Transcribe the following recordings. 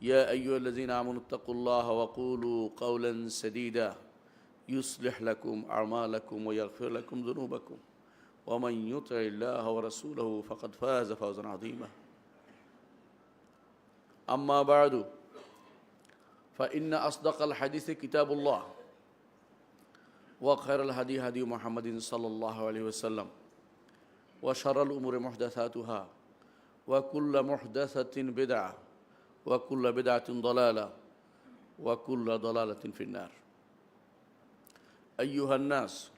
يا أيها الذين آمنوا اتقوا الله وقولوا قولا سديدا يصلح لكم أعمالكم ويغفر لكم ذنوبكم ومن يطع الله ورسوله فقد فاز فوزا عظيما أما بعد فإن أصدق الحديث كتاب الله وخير الهدي هدي محمد صلى الله عليه وسلم وشر الأمور محدثاتها وكل محدثة بدعة وكل بدعة ضلالة وكل ضلالة في النار أيها الناس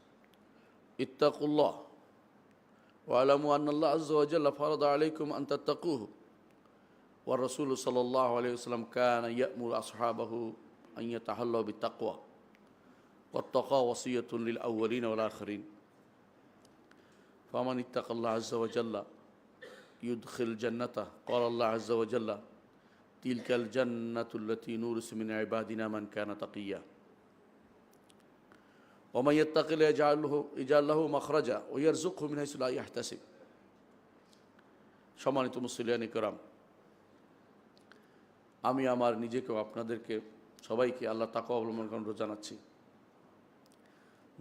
اتقوا الله واعلموا أن الله عز وجل فرض عليكم أن تتقوه والرسول صلى الله عليه وسلم كان يأمر أصحابه أن يتحلوا بالتقوى والتقوى وصية للأولين والآخرين فمن اتقى الله عز وجل يدخل جنته قال الله عز وجل تلك الجنة التي نورث من عبادنا من كان تقيا ومن يتق الله يجعل له مخرجا ويرزقه من حيث لا يحتسب সম্মানিত মুসলিয়ান কিরাম, আমি আমার নিজেকেও আপনাদেরকে সবাইকে আল্লাহ তাকওয়া অবলম্বন করার অনুরোধ জানাচ্ছি।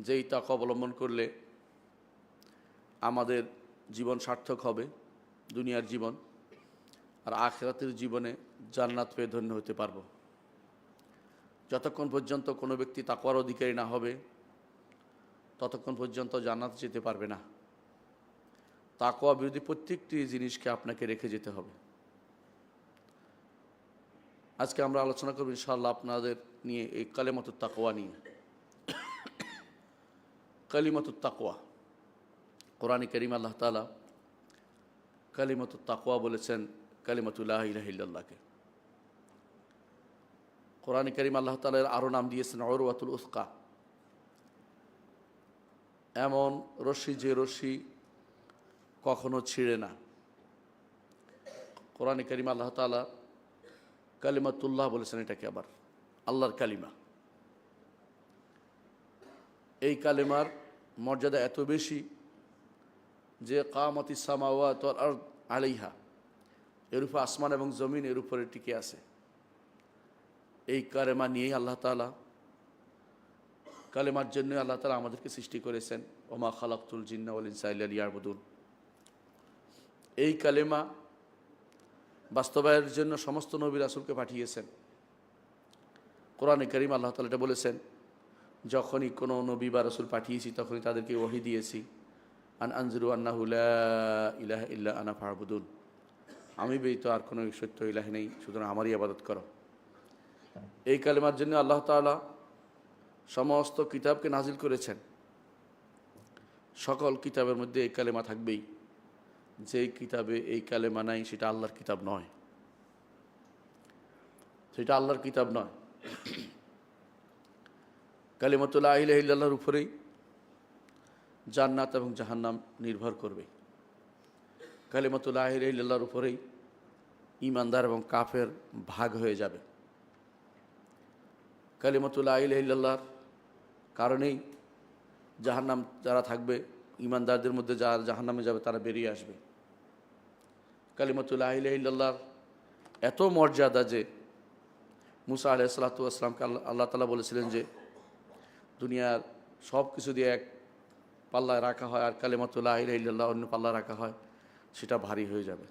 যেই তাকওয়া অবলম্বন করলে আমাদের জীবন সার্থক হবে, দুনিয়ার জীবন আর আখিরাতের জীবনে জান্নাত পেয়ে ধন্য হতে পারব। যতক্ষণ পর্যন্ত কোনো ব্যক্তি তাকওয়ার অধিকারী না হবে ততক্ষণ পর্যন্ত জান্নাত যেতে পারবে না। তাকওয়া বিরোধী প্রত্যেকটি জিনিসকে আপনাকে রেখে যেতে হবে। আজকে আমরা আলোচনা করব ইনশাআল্লাহ আপনাদের নিয়ে এই কালিমাতুত তাকওয়া নিয়ে। কালিমাতুত তাকওয়া, কোরআনে কারীম আল্লাহ তাআলা কালিমাতুত তাকওয়া বলেছেন কালিমাতু লা ইলাহা ইল্লাল্লাহকে। কোরআনে কারীম আল্লাহ তাআলা আরও নাম দিয়েছেন উরওয়াতুল উসকা, এমন রশ্মি যে রশ্মি কখনো ছিঁড়ে না। কোরআনে কারীম আল্লাহ তাআলা কালিমাতুল্লাহ বলেছেন, এটাকে আবার আল্লাহর কালিমা। এই কালিমার মর্যাদা এত বেশি যে কামাতিস সামাওয়াত ওয়াল আরদ আলাইহা, এর উপর আসমান এবং জমিন এর উপরে টিকে আছে। এই কালেমা নিয়েই আল্লাহ তাআলা, কালেমার জন্য আল্লাহ তাআলা আমাদেরকে সৃষ্টি করেছেন। ওমা খালাকতুল জিন্না ওয়াল ইনসা ইল্লা লিয়াবুদুন। এই কালেমা বাস্তবায়নের জন্য সমস্ত নবী রাসূলকে পাঠিয়েছেন। কোরআনে কারীম আল্লাহ তাআলা এটা বলেছেন, যখনই কোনো নবী বা রাসূল পাঠিয়েছি তখনই তাদেরকে ওহী দিয়েছি, আন আনজিরু আন্নাহু লা ইলাহা ইল্লা আনা ফা'বুদুন, আমি ব্যতীত আর কোনো সত্য ইলাহ নেই, সুতরাং আমারই ইবাদত করো। এই কালেমার জন্য আল্লাহ তাআলা সমস্ত কিতাবকে নাজিল করেছেন। সকল কিতাবের মধ্যে এই কালেমা থাকবেই। যেই কিতাবে এই কালেমা নাই সেটা আল্লাহর কিতাব নয়, সেটা আল্লাহর কিতাব নয়। কালিমাতু লা ইলাহা ইল্লাল্লাহর উপরেই জান্নাত এবং জাহান্নাম নির্ভর করবে। কালিমাতু লা ইলাহা ইল্লাল্লাহর উপরেই ঈমানদার এবং কাফের ভাগ হয়ে যাবে। কালিমাতু লা ইলাহা ইল্লাল্লাহর কারণেই জাহান্নাম যারা থাকবে, ঈমানদারদের মধ্যে যারা জাহান্নামে যাবে তারা বেরিয়ে আসবে। কালিমাতু লা ইলাহা ইল্লাল্লাহর এত মর্যাদা যে মুসা আলাইহিস সালাতু ওয়াস সালামকে আল্লাহ তাআলা বলেছিলেন যে দুনিয়ার সব কিছু দিয়ে এক পাল্লায় রাখা হয় আর কালিমাতু লা ইলাহা ইল্লাল্লাহ অন্য পাল্লায় রাখা হয়, সেটা ভারী হয়ে যাবে।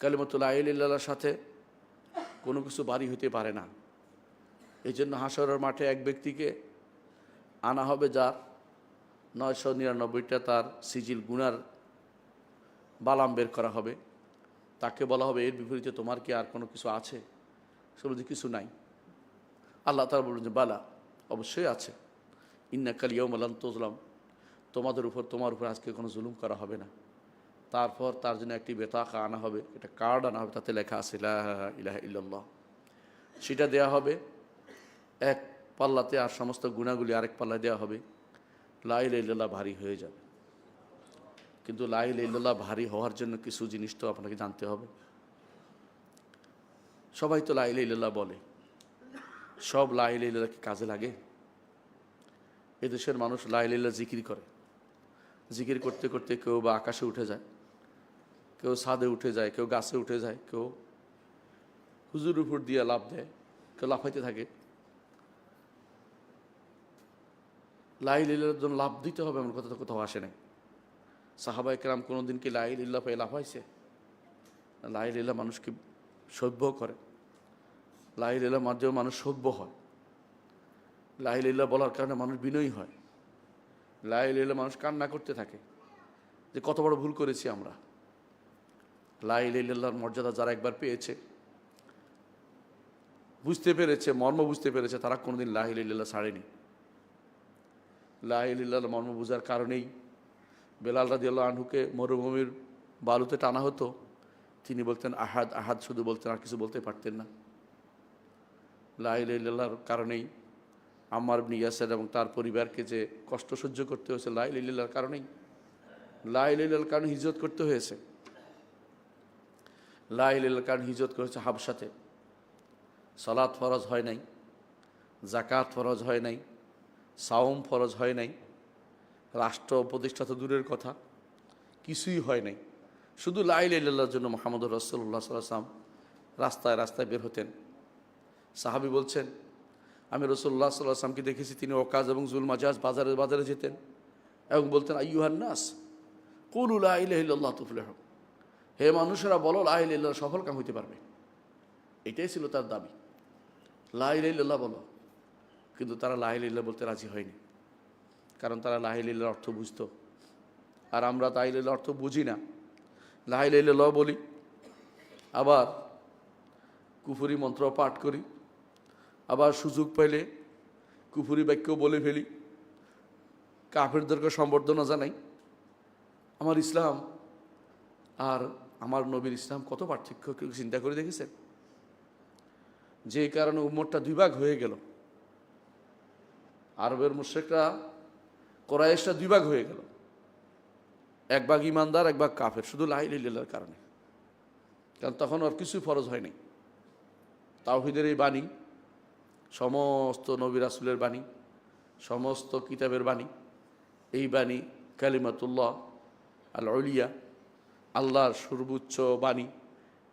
কালিমাতু লা ইলাহা ইল্লাল্লাহর সাথে কোনো কিছু ভারী হতে পারে না। এই জন্য হাশরের মাঠে এক ব্যক্তিকে আনা হবে যার 999টা তার সিজিল গুনার বালাম বের করা হবে। তাকে বলা হবে, এর বিপরীতে তোমার কি আর কোনো কিছু আছে? সে বলছে কিছু নাই। আল্লাহ তাআলা বললেন যে বালা, অবশ্যই আছে। ইন্নাকাল ইয়াওমা লান তুযলাম, তোমার উপর আজকে কোনো জুলুম করা হবে না। তারপর তার জন্য একটি বেতাকা আনা হবে, এটা কার্ড আনা হবে, তাতে লেখা আছে লা ইলাহা ইল্লাল্লাহ। সেটা দেয়া হবে এক পাল্লাতে, আর সমস্ত গুনাহগুলি আরেক পাল্লায় দেওয়া হবে। লা ইলাহা ইল্লাল্লাহ ভারী হয়ে যাবে। কিন্তু লা ইলাহা ইল্লাল্লাহ ভারী হওয়ার জন্য কিছু জিনিস তো আপনাকে জানতে হবে। সবাই তো লা ইলাহা ইল্লাল্লাহ বলে, সব লা ইলাহা ইল্লাল্লাহ কি কাজে লাগে? এদেশের মানুষ লা ইলাহা ইল্লাল্লাহ জিকির করে, জিকির করতে করতে কেউ বা আকাশে উঠে যায়, কেউ ছাদে উঠে যায়, কেউ গাছে উঠে যায়, কেউ হুজুর উপর দিয়ে লাফ দেয়, কেউ লাফাইতে থাকে। লা ইলাহা ইল্লাল্লাহর জন্য লাফ দিতে হবে এমন কথা তো কোথাও আসে নাই। সাহাবায়ে কেরাম কোনোদিন কি লা ইলাহা ইল্লাল্লাহ পেয়ে লাফাইছে? লা ইলাহা ইল্লাল্লাহ মানুষকে সভ্য করে, লা ইলাহা ইল্লাল্লাহর মাধ্যমে মানুষ সভ্য হয়, লা ইলাহা ইল্লাল্লাহ বলার কারণে মানুষ বিনয়ী হয়, লা ইলাহা ইল্লাল্লাহ মানুষ কান্না করতে থাকে যে কত বড় ভুল করেছি আমরা। লা ইলাহা ইল্লাল্লাহর মর্যাদা যারা একবার পেয়েছে, বুঝতে পেরেছে, মর্ম বুঝতে পেরেছে, তারা কোনোদিন লা ইলাহা ইল্লাল্লাহ ছাড়েনি। লা ইলাহা ইল্লাল্লাহর মর্ম বোঝার কারণেই বেলাল রাদিয়াল্লাহু আনহুকে মরুভূমির বালুতে টানা হতো, তিনি বলতেন আহাদ আহাদ শুধু বলতেন, আর কিছু বলতে পারতেন না। লা ইলাহা ইল্লাল্লাহর কারণেই আম্মার ইবনে ইয়াসির এবং তার পরিবারকে যে কষ্ট সহ্য করতে হয়েছে, লা ইলাহা ইল্লাল্লাহর কারণেই। লা ইলাহা ইল্লাল্লাহর কারণে হিজরত করতে হয়েছে, লা ইলাহা ইল্লাল্লাহর কারণে হিজরত করেছে হাবশাতে। সালাত ফরজ হয় নাই, যাকাত ফরজ হয় নাই, সাওম ফরজ হয় নাই, রাষ্ট্র প্রতিষ্ঠা তো দূরের কথা, কিছুই হয় নাই। শুধু লা ইলাহা ইল্লাল্লাহর জন্য মুহাম্মদুর রাসূলুল্লাহ সাল্লাল্লাহু আলাইহি ওয়াসাল্লাম রাস্তায় রাস্তায় বের হতেন। সাহাবী বলছেন, আমি রাসূলুল্লাহ সাল্লাল্লাহু আলাইহি ওয়াসাল্লামকে দেখেছি তিনি ওকাজ এবং জুল মাজাজ বাজারে বাজারে যেতেন এবং বলতেন আইয়ুহান নাস কুলু লা ইলাহা ইল্লাল্লাহ তুফলিহু, হে মানুষেরা বলো লা ইলাহা ইল্লাল্লাহ, সফল কাম হইতে পারবে। এটাই ছিল তার দাবি, লা ইলাহা ইল্লাল্লাহ বলো। কিন্তু তারা লা ইলাহা ইল্লাল্লাহ বলতে রাজি হয়নি, কারণ তারা লা ইলাহা ইল্লাল্লাহর অর্থ বুঝতো, আর আমরা লা ইলাহা ইল্লাল্লাহর অর্থ বুঝি না। লা ইলাহা ইল্লাল্লাহ বলি, আবার কুফরি মন্ত্র পাঠ করি, আবার সুযোগ পাইলে কুফরি বাক্য বলে ফেলি, কাফেরদেরকে সম্বর্ধনা জানাই। আমার ইসলাম আর আমার নবীর ইসলাম কত পার্থক্য চিন্তা করে দেখেছেন? যে কারণে উম্মতটা দুই ভাগ হয়ে গেল। আরবের মুশরিকরা, কুরাইশরা দুই ভাগ হয়ে গেল, এক ভাগ ইমানদার, এক ভাগ কাফের, শুধু লা ইলাহা ইল্লাল্লাহর কারণে। কারণ তখন আর কিছু ফরজ হয় নাই। তাওহীদের এই বাণী, সমস্ত নবী রাসূলের বাণী, সমস্ত কিতাবের বাণী, এই বাণী কালিমাতুল্লাহ আল উলিয়া, আল্লাহর সর্বোচ্চ বাণী,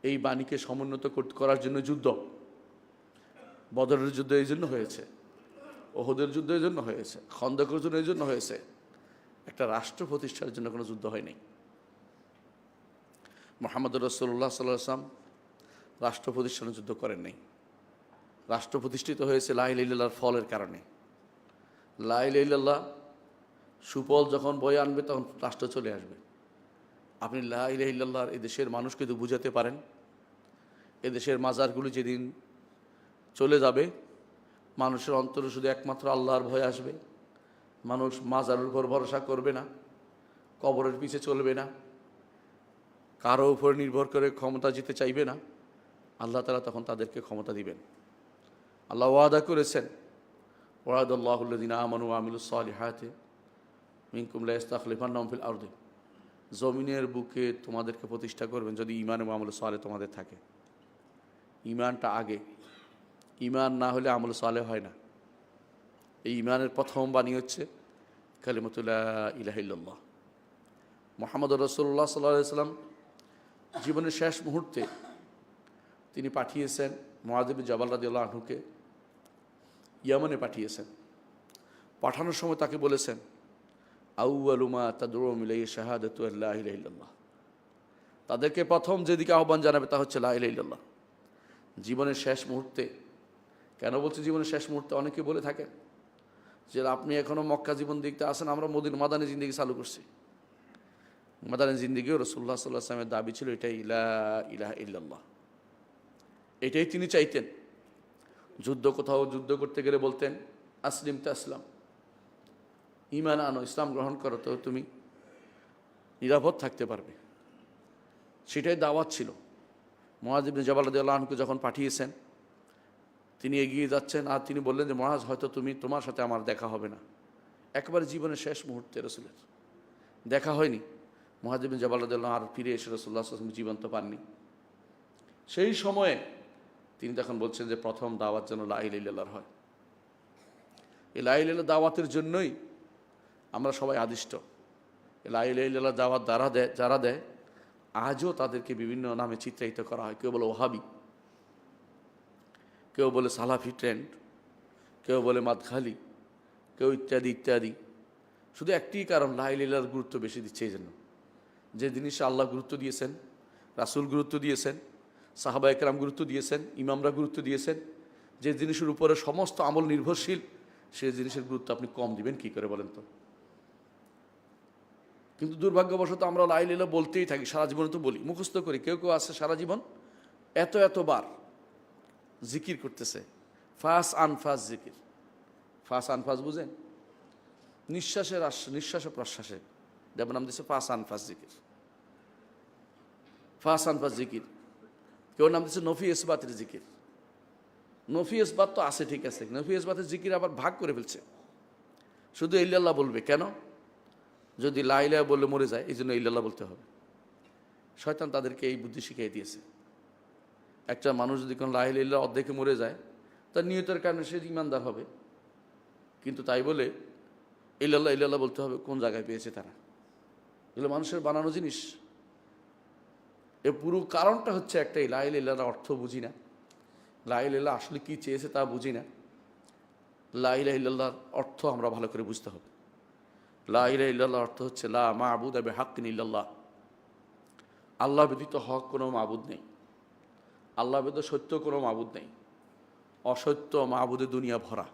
এই বাণীকে সমুন্নত করার জন্য যুদ্ধ। বদরের যুদ্ধ এই জন্য হয়েছে, ওহদের যুদ্ধ এই জন্য হয়েছে, খন্দকের যুদ্ধ এই জন্য হয়েছে। একটা রাষ্ট্র প্রতিষ্ঠার জন্য কোনো যুদ্ধ হয়নি। মুহাম্মদুর রাসূলুল্লাহ সাল্লাল্লাহু আলাইহি ওয়াসাল্লাম রাষ্ট্র প্রতিষ্ঠানের যুদ্ধ করেন নাই। রাষ্ট্র প্রতিষ্ঠিত হয়েছে লা ইলাহা ইল্লাল্লাহর ফলের কারণে। লা ইলাহা ইল্লাল্লাহ সুফল যখন বয়ে আনবে তখন রাষ্ট্র চলে আসবে। আপনি লা ইলাহা ইল্লাল্লাহর এই দেশের মানুষকে তো বুঝাতে পারেন, এদেশের মাজারগুলি যেদিন চলে যাবে, মানুষের অন্তরে শুধু একমাত্র আল্লাহর ভয় আসবে। মানুষ মাজারের উপর ভরসা করবে না, কবরের পিছে চলবে না, কারো উপর নির্ভর করে ক্ষমতা জিতে চাইবে না। আল্লাহ তাআলা তখন তাদেরকে ক্ষমতা দিবেন। আল্লাহ ওয়াদা করেছেন, ওয়াদাল্লাহুল্লাযিনা আমানু ওয়া আমিলুস সালিহাতি মিনকুম লা ইস্তাখলিফান্নাহুম ফিল আরদি, জমিনের বুকে তোমাদেরকে প্রতিষ্ঠা করবেন যদি ঈমান এবং আমল সালেহ তোমাদের থাকে। ঈমানটা আগে, ঈমান না হলে আমল সালেহ হয় না। এই ঈমানের প্রথম বাণী হচ্ছে কালিমাতু লা ইলাহা ইল্লাল্লাহ। মুহাম্মদুর রাসূলুল্লাহ সাল্লাল্লাহু আলাইহি ওয়াসাল্লাম জীবনের শেষ মুহূর্তে তিনি পাঠিয়েছেন মুআয ইবনে জাবাল রাদিয়াল্লাহু আনহুকে, ইয়ামানে পাঠিয়েছেন। পাঠানোর সময় তাকে বলেছেন, আউয়ালু মা তাদউম ইলাইহি শাহাদাতু আল্লা ইলাহা ইল্লাল্লাহ, তাদেরকে প্রথম যেদিকে আহ্বান জানাবে তা হচ্ছে লা ইলাহা ইল্লাল্লাহ। জীবনের শেষ মুহূর্তে, কেন বলছি জীবনের শেষ মুহূর্তে? অনেকে বলে থাকেন যে আপনি এখনও মক্কা জীবন দেখতে আসেন, আমরা মাদানী জিন্দেগি চালু করছি। মাদানী জিন্দেগিও রাসূলুল্লাহ সাল্লাল্লাহু আলাইহি ওয়াসাল্লামের দাবি ছিল এটাই, লা ইলাহা ইল্লাল্লাহ। এটাই তিনি চাইতেন। কোথাও যুদ্ধ করতে গেলে বলতেন আসলিম তাসলাম, ঈমান আনো, ইসলাম গ্রহণ করো, তো তুমি নিরাপদ থাকতে পারবে। সেটাই দাওয়াত ছিল। মুআয ইবনে জাবাল রাদিয়াল্লাহু আনহুকে যখন পাঠিয়েছেন, তিনি এগিয়ে যাচ্ছেন, আর তিনি বললেন যে মুআয, হয়তো তোমার সাথে আমার দেখা হবে না। একবারে জীবনের শেষ মুহূর্তে রাসূলের দেখা হয়নি। মুআয ইবনে জাবাল রাদিয়াল্লাহু আনহু আর ফিরে এসে রাসূলুল্লাহ সাল্লাল্লাহু আলাইহি ওয়াসাল্লাম জীবন্ত পাননি। সেই সময়ে তিনি তখন বলছেন যে প্রথম দাওয়াত যেন লা ইলাহা ইল্লাল্লাহর হয়। এই লা ইলাহা ইল্লাল্লাহ দাওয়াতের জন্যই আমরা সবাই আদিষ্ট। লা ইলাহা ইল্লাল্লাহ দাওয়াত যারা দেয়, আজও তাদেরকে বিভিন্ন নামে চিত্রায়িত করা হয়। কেউ বলে ওহাবি, কেউ বলে সালাফি ট্রেন্ড, কেউ বলে মাদখালি, কেউ ইত্যাদি ইত্যাদি। শুধু একটি কারণ, লা ইলাহা ইল্লাল্লাহর গুরুত্ব বেশি দিচ্ছে এই জন্য। যে জিনিসে আল্লাহ গুরুত্ব দিয়েছেন, রাসূল গুরুত্ব দিয়েছেন, সাহাবা একরাম গুরুত্ব দিয়েছেন, ইমামরা গুরুত্ব দিয়েছেন, যে জিনিসের উপরে সমস্ত আমল নির্ভরশীল, সেই জিনিসের গুরুত্ব আপনি কম দিবেন কি করে বলেন তো? কিন্তু দুর্ভাগ্যবশত আমরা লা ইলাহা ইল্লাল্লাহ বলতেই থাকি, সারা জীবনে তো বলি, মুখস্থ করি। কেউ কেউ আছে সারা জীবন এতবার জিকির করতেছে, ফাস আনফাস জিকির। ফাস আনফাস বুঝেন? নিঃশ্বাসের নিঃশ্বাসে প্রশ্বাসে যেমন নাম দিচ্ছে ফাস আনফাস জিকির, ফাস আনফাস জিকির। কেউ নাম দিচ্ছে নফি ইসবাতের জিকির। নফি ইসবাত তো আছে, ঠিক আছে, নফি ইসবাতের জিকির আবার ভাগ করে ফেলছে। শুধু ইল্লাল্লাহ বলবে কেন? যদি লা ইলাহা বললে মরে যায়, এই জন্য ইল্লাল্লাহ বলতে হবে। শয়তান তাদেরকে এই বুদ্ধি শিখিয়ে দিয়েছে। একটা মানুষ যদি কোনো লা ইলাহা ইল্লাল্লাহ অর্ধেকে মরে যায়, তার নিয়তের কারণে সে ইমানদার হবে, কিন্তু তাই বলে ইল্লাল্লাহ ইল্লাল্লাহ বলতে হবে, কোন জায়গায় পেয়েছে তারা? এগুলো মানুষের বানানো জিনিস। এর পুরো কারণটা হচ্ছে একটাই, লা ইলাহা ইল্লাল্লাহর অর্থ বুঝি না, লা ইলাহা ইল্লাল্লাহ আসলে কী চেয়েছে তা বুঝি না। লা ইলাহা ইল্লাল্লাহর অর্থ আমরা ভালো করে বুঝতে হবে। লা ইলাহা ইল্লাল্লাহর অর্থ হচ্ছে লা মা'বুদা বিহাক্কিন ইল্লাল্লাহ, আল্লাহ ব্যতীত হক কোনো মাবুদ নেই, আল্লাহ ব্যতীত সত্য কোনো মাবুদ নেই। অসত্য মাবুদে দুনিয়া ভরা,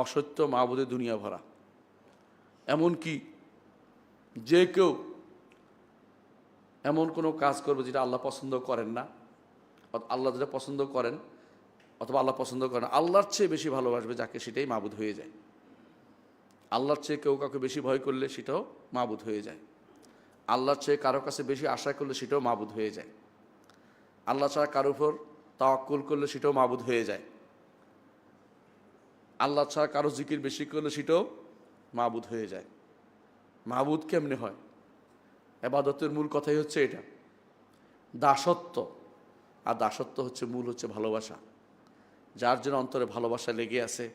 অসত্য মাবুদে দুনিয়া ভরা। এমনকি যে কেউ এমন কোনো কাজ করবে যেটা আল্লাহ পছন্দ করেন না, আল্লাহ যেটা পছন্দ করেন অথবা আল্লাহ পছন্দ করেন, আল্লাহর চেয়ে বেশি ভালোবাসবে যাকে, সেটাই মাবুদ হয়ে যায়। আল্লাহর চেয়ে কেউ কাউকে বেশি ভয় করলে সেটাও মাবুদ হয়ে যায়। আল্লাহর চেয়ে কারো কাছে বেশি আশা করলে সেটাও মাবুদ হয়ে যায়। আল্লাহ ছাড়া কারোর উপর তাওয়াক্কুল করলে সেটাও মাবুদ হয়ে যায়। আল্লাহ ছাড়া কারো জিকির বেশি করলে সেটাও মাবুদ হয়ে যায়। মাবুদ কেমনে হয়? ইবাদতের মূল কথাই হচ্ছে এটা, দাসত্ব। আর দাসত্ব হচ্ছে মূল হচ্ছে ভালোবাসা। যার জন্য অন্তরে ভালোবাসা লেগে আছে,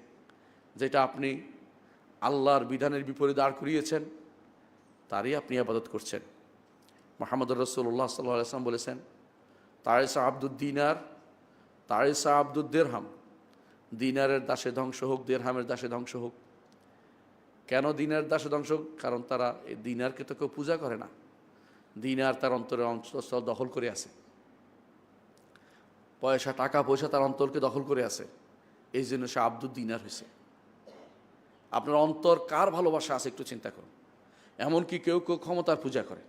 যেটা আপনি আল্লাহর বিধানের বিপরীতে দাঁড় করিয়েছেন, তারই আপনি ইবাদত করছেন। মুহাম্মদুর রাসূলুল্লাহ সাল্লাল্লাহু আলাইহি ওয়াসাল্লাম বলেছেন, তারিসা আব্দুদ দিনার তারিসা আব্দুদ দিরহাম, দিনারের দাসে ধ্বংস হোক, দিরহামের দাসে ধ্বংস হোক। কেন দিনার দাসে ধ্বংস হোক? কারণ তারা এই দিনারকে তো কেউ পূজা করে না। দিনার তার অন্তরের অন্তঃস্থল দখল করে আছে, পয়সা টাকা পয়সা তার অন্তরকে দখল করে আছে, এই জন্য সে আব্দুদ দিনার হয়েছে। আপনার অন্তর কার ভালোবাসা আছে একটু চিন্তা করুন। এমনকি কেউ কেউ ক্ষমতার পূজা করে,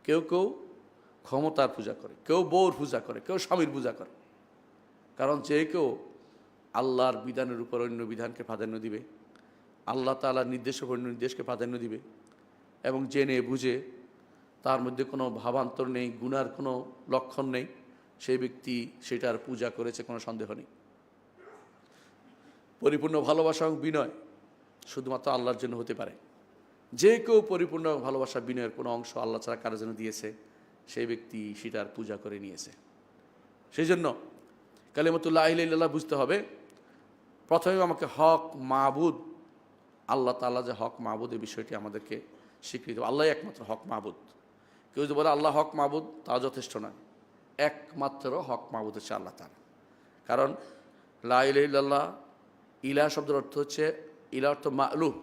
কেউ কেউ ক্ষমতার পূজা করে, কেউ বউর পূজা করে, কেউ স্বামীর পূজা করে। কারণ যে কেউ আল্লাহর বিধানের উপর অন্য বিধানকে প্রাধান্য দিবে, আল্লাহ তাআলার নির্দেশের উপর অন্য নির্দেশকে প্রাধান্য দিবে, এবং জেনে বুঝে তার মধ্যে কোনো ভাবান্তর নেই, গুনার কোনো লক্ষণ নেই, সেই ব্যক্তি সেটার পূজা করেছে, কোনো সন্দেহ নেই। পরিপূর্ণ ভালোবাসা এবং বিনয় শুধুমাত্র আল্লাহর জন্য হতে পারে। যে কেউ পরিপূর্ণ ভালোবাসা বিনয়ের কোনো অংশ আল্লাহ ছাড়া কারোর জন্য দিয়েছে, সেই ব্যক্তি সেটার পূজা করে নিয়েছে। সেই জন্য কালিমাতুল লা ইলাহা ইল্লাল্লাহ বুঝতে হবে। প্রথমে আমাকে হক মাবুদ, আল্লাহ তাআলা যে হক মাবুদ, এই বিষয়টি আমাদেরকে স্বীকৃতি। আল্লাহ একমাত্র হক মাবুদ। কেউ যদি বলে আল্লাহ হক মাবুদ, তা যথেষ্ট নয়। একমাত্র হক মাবুদ হচ্ছে আল্লাহ তাআলা। কারণ লা ইলাহা ইল্লাল্লাহ, ইলাহ শব্দের অর্থ হচ্ছে, ইলাহ অর্থ মা'লুহ,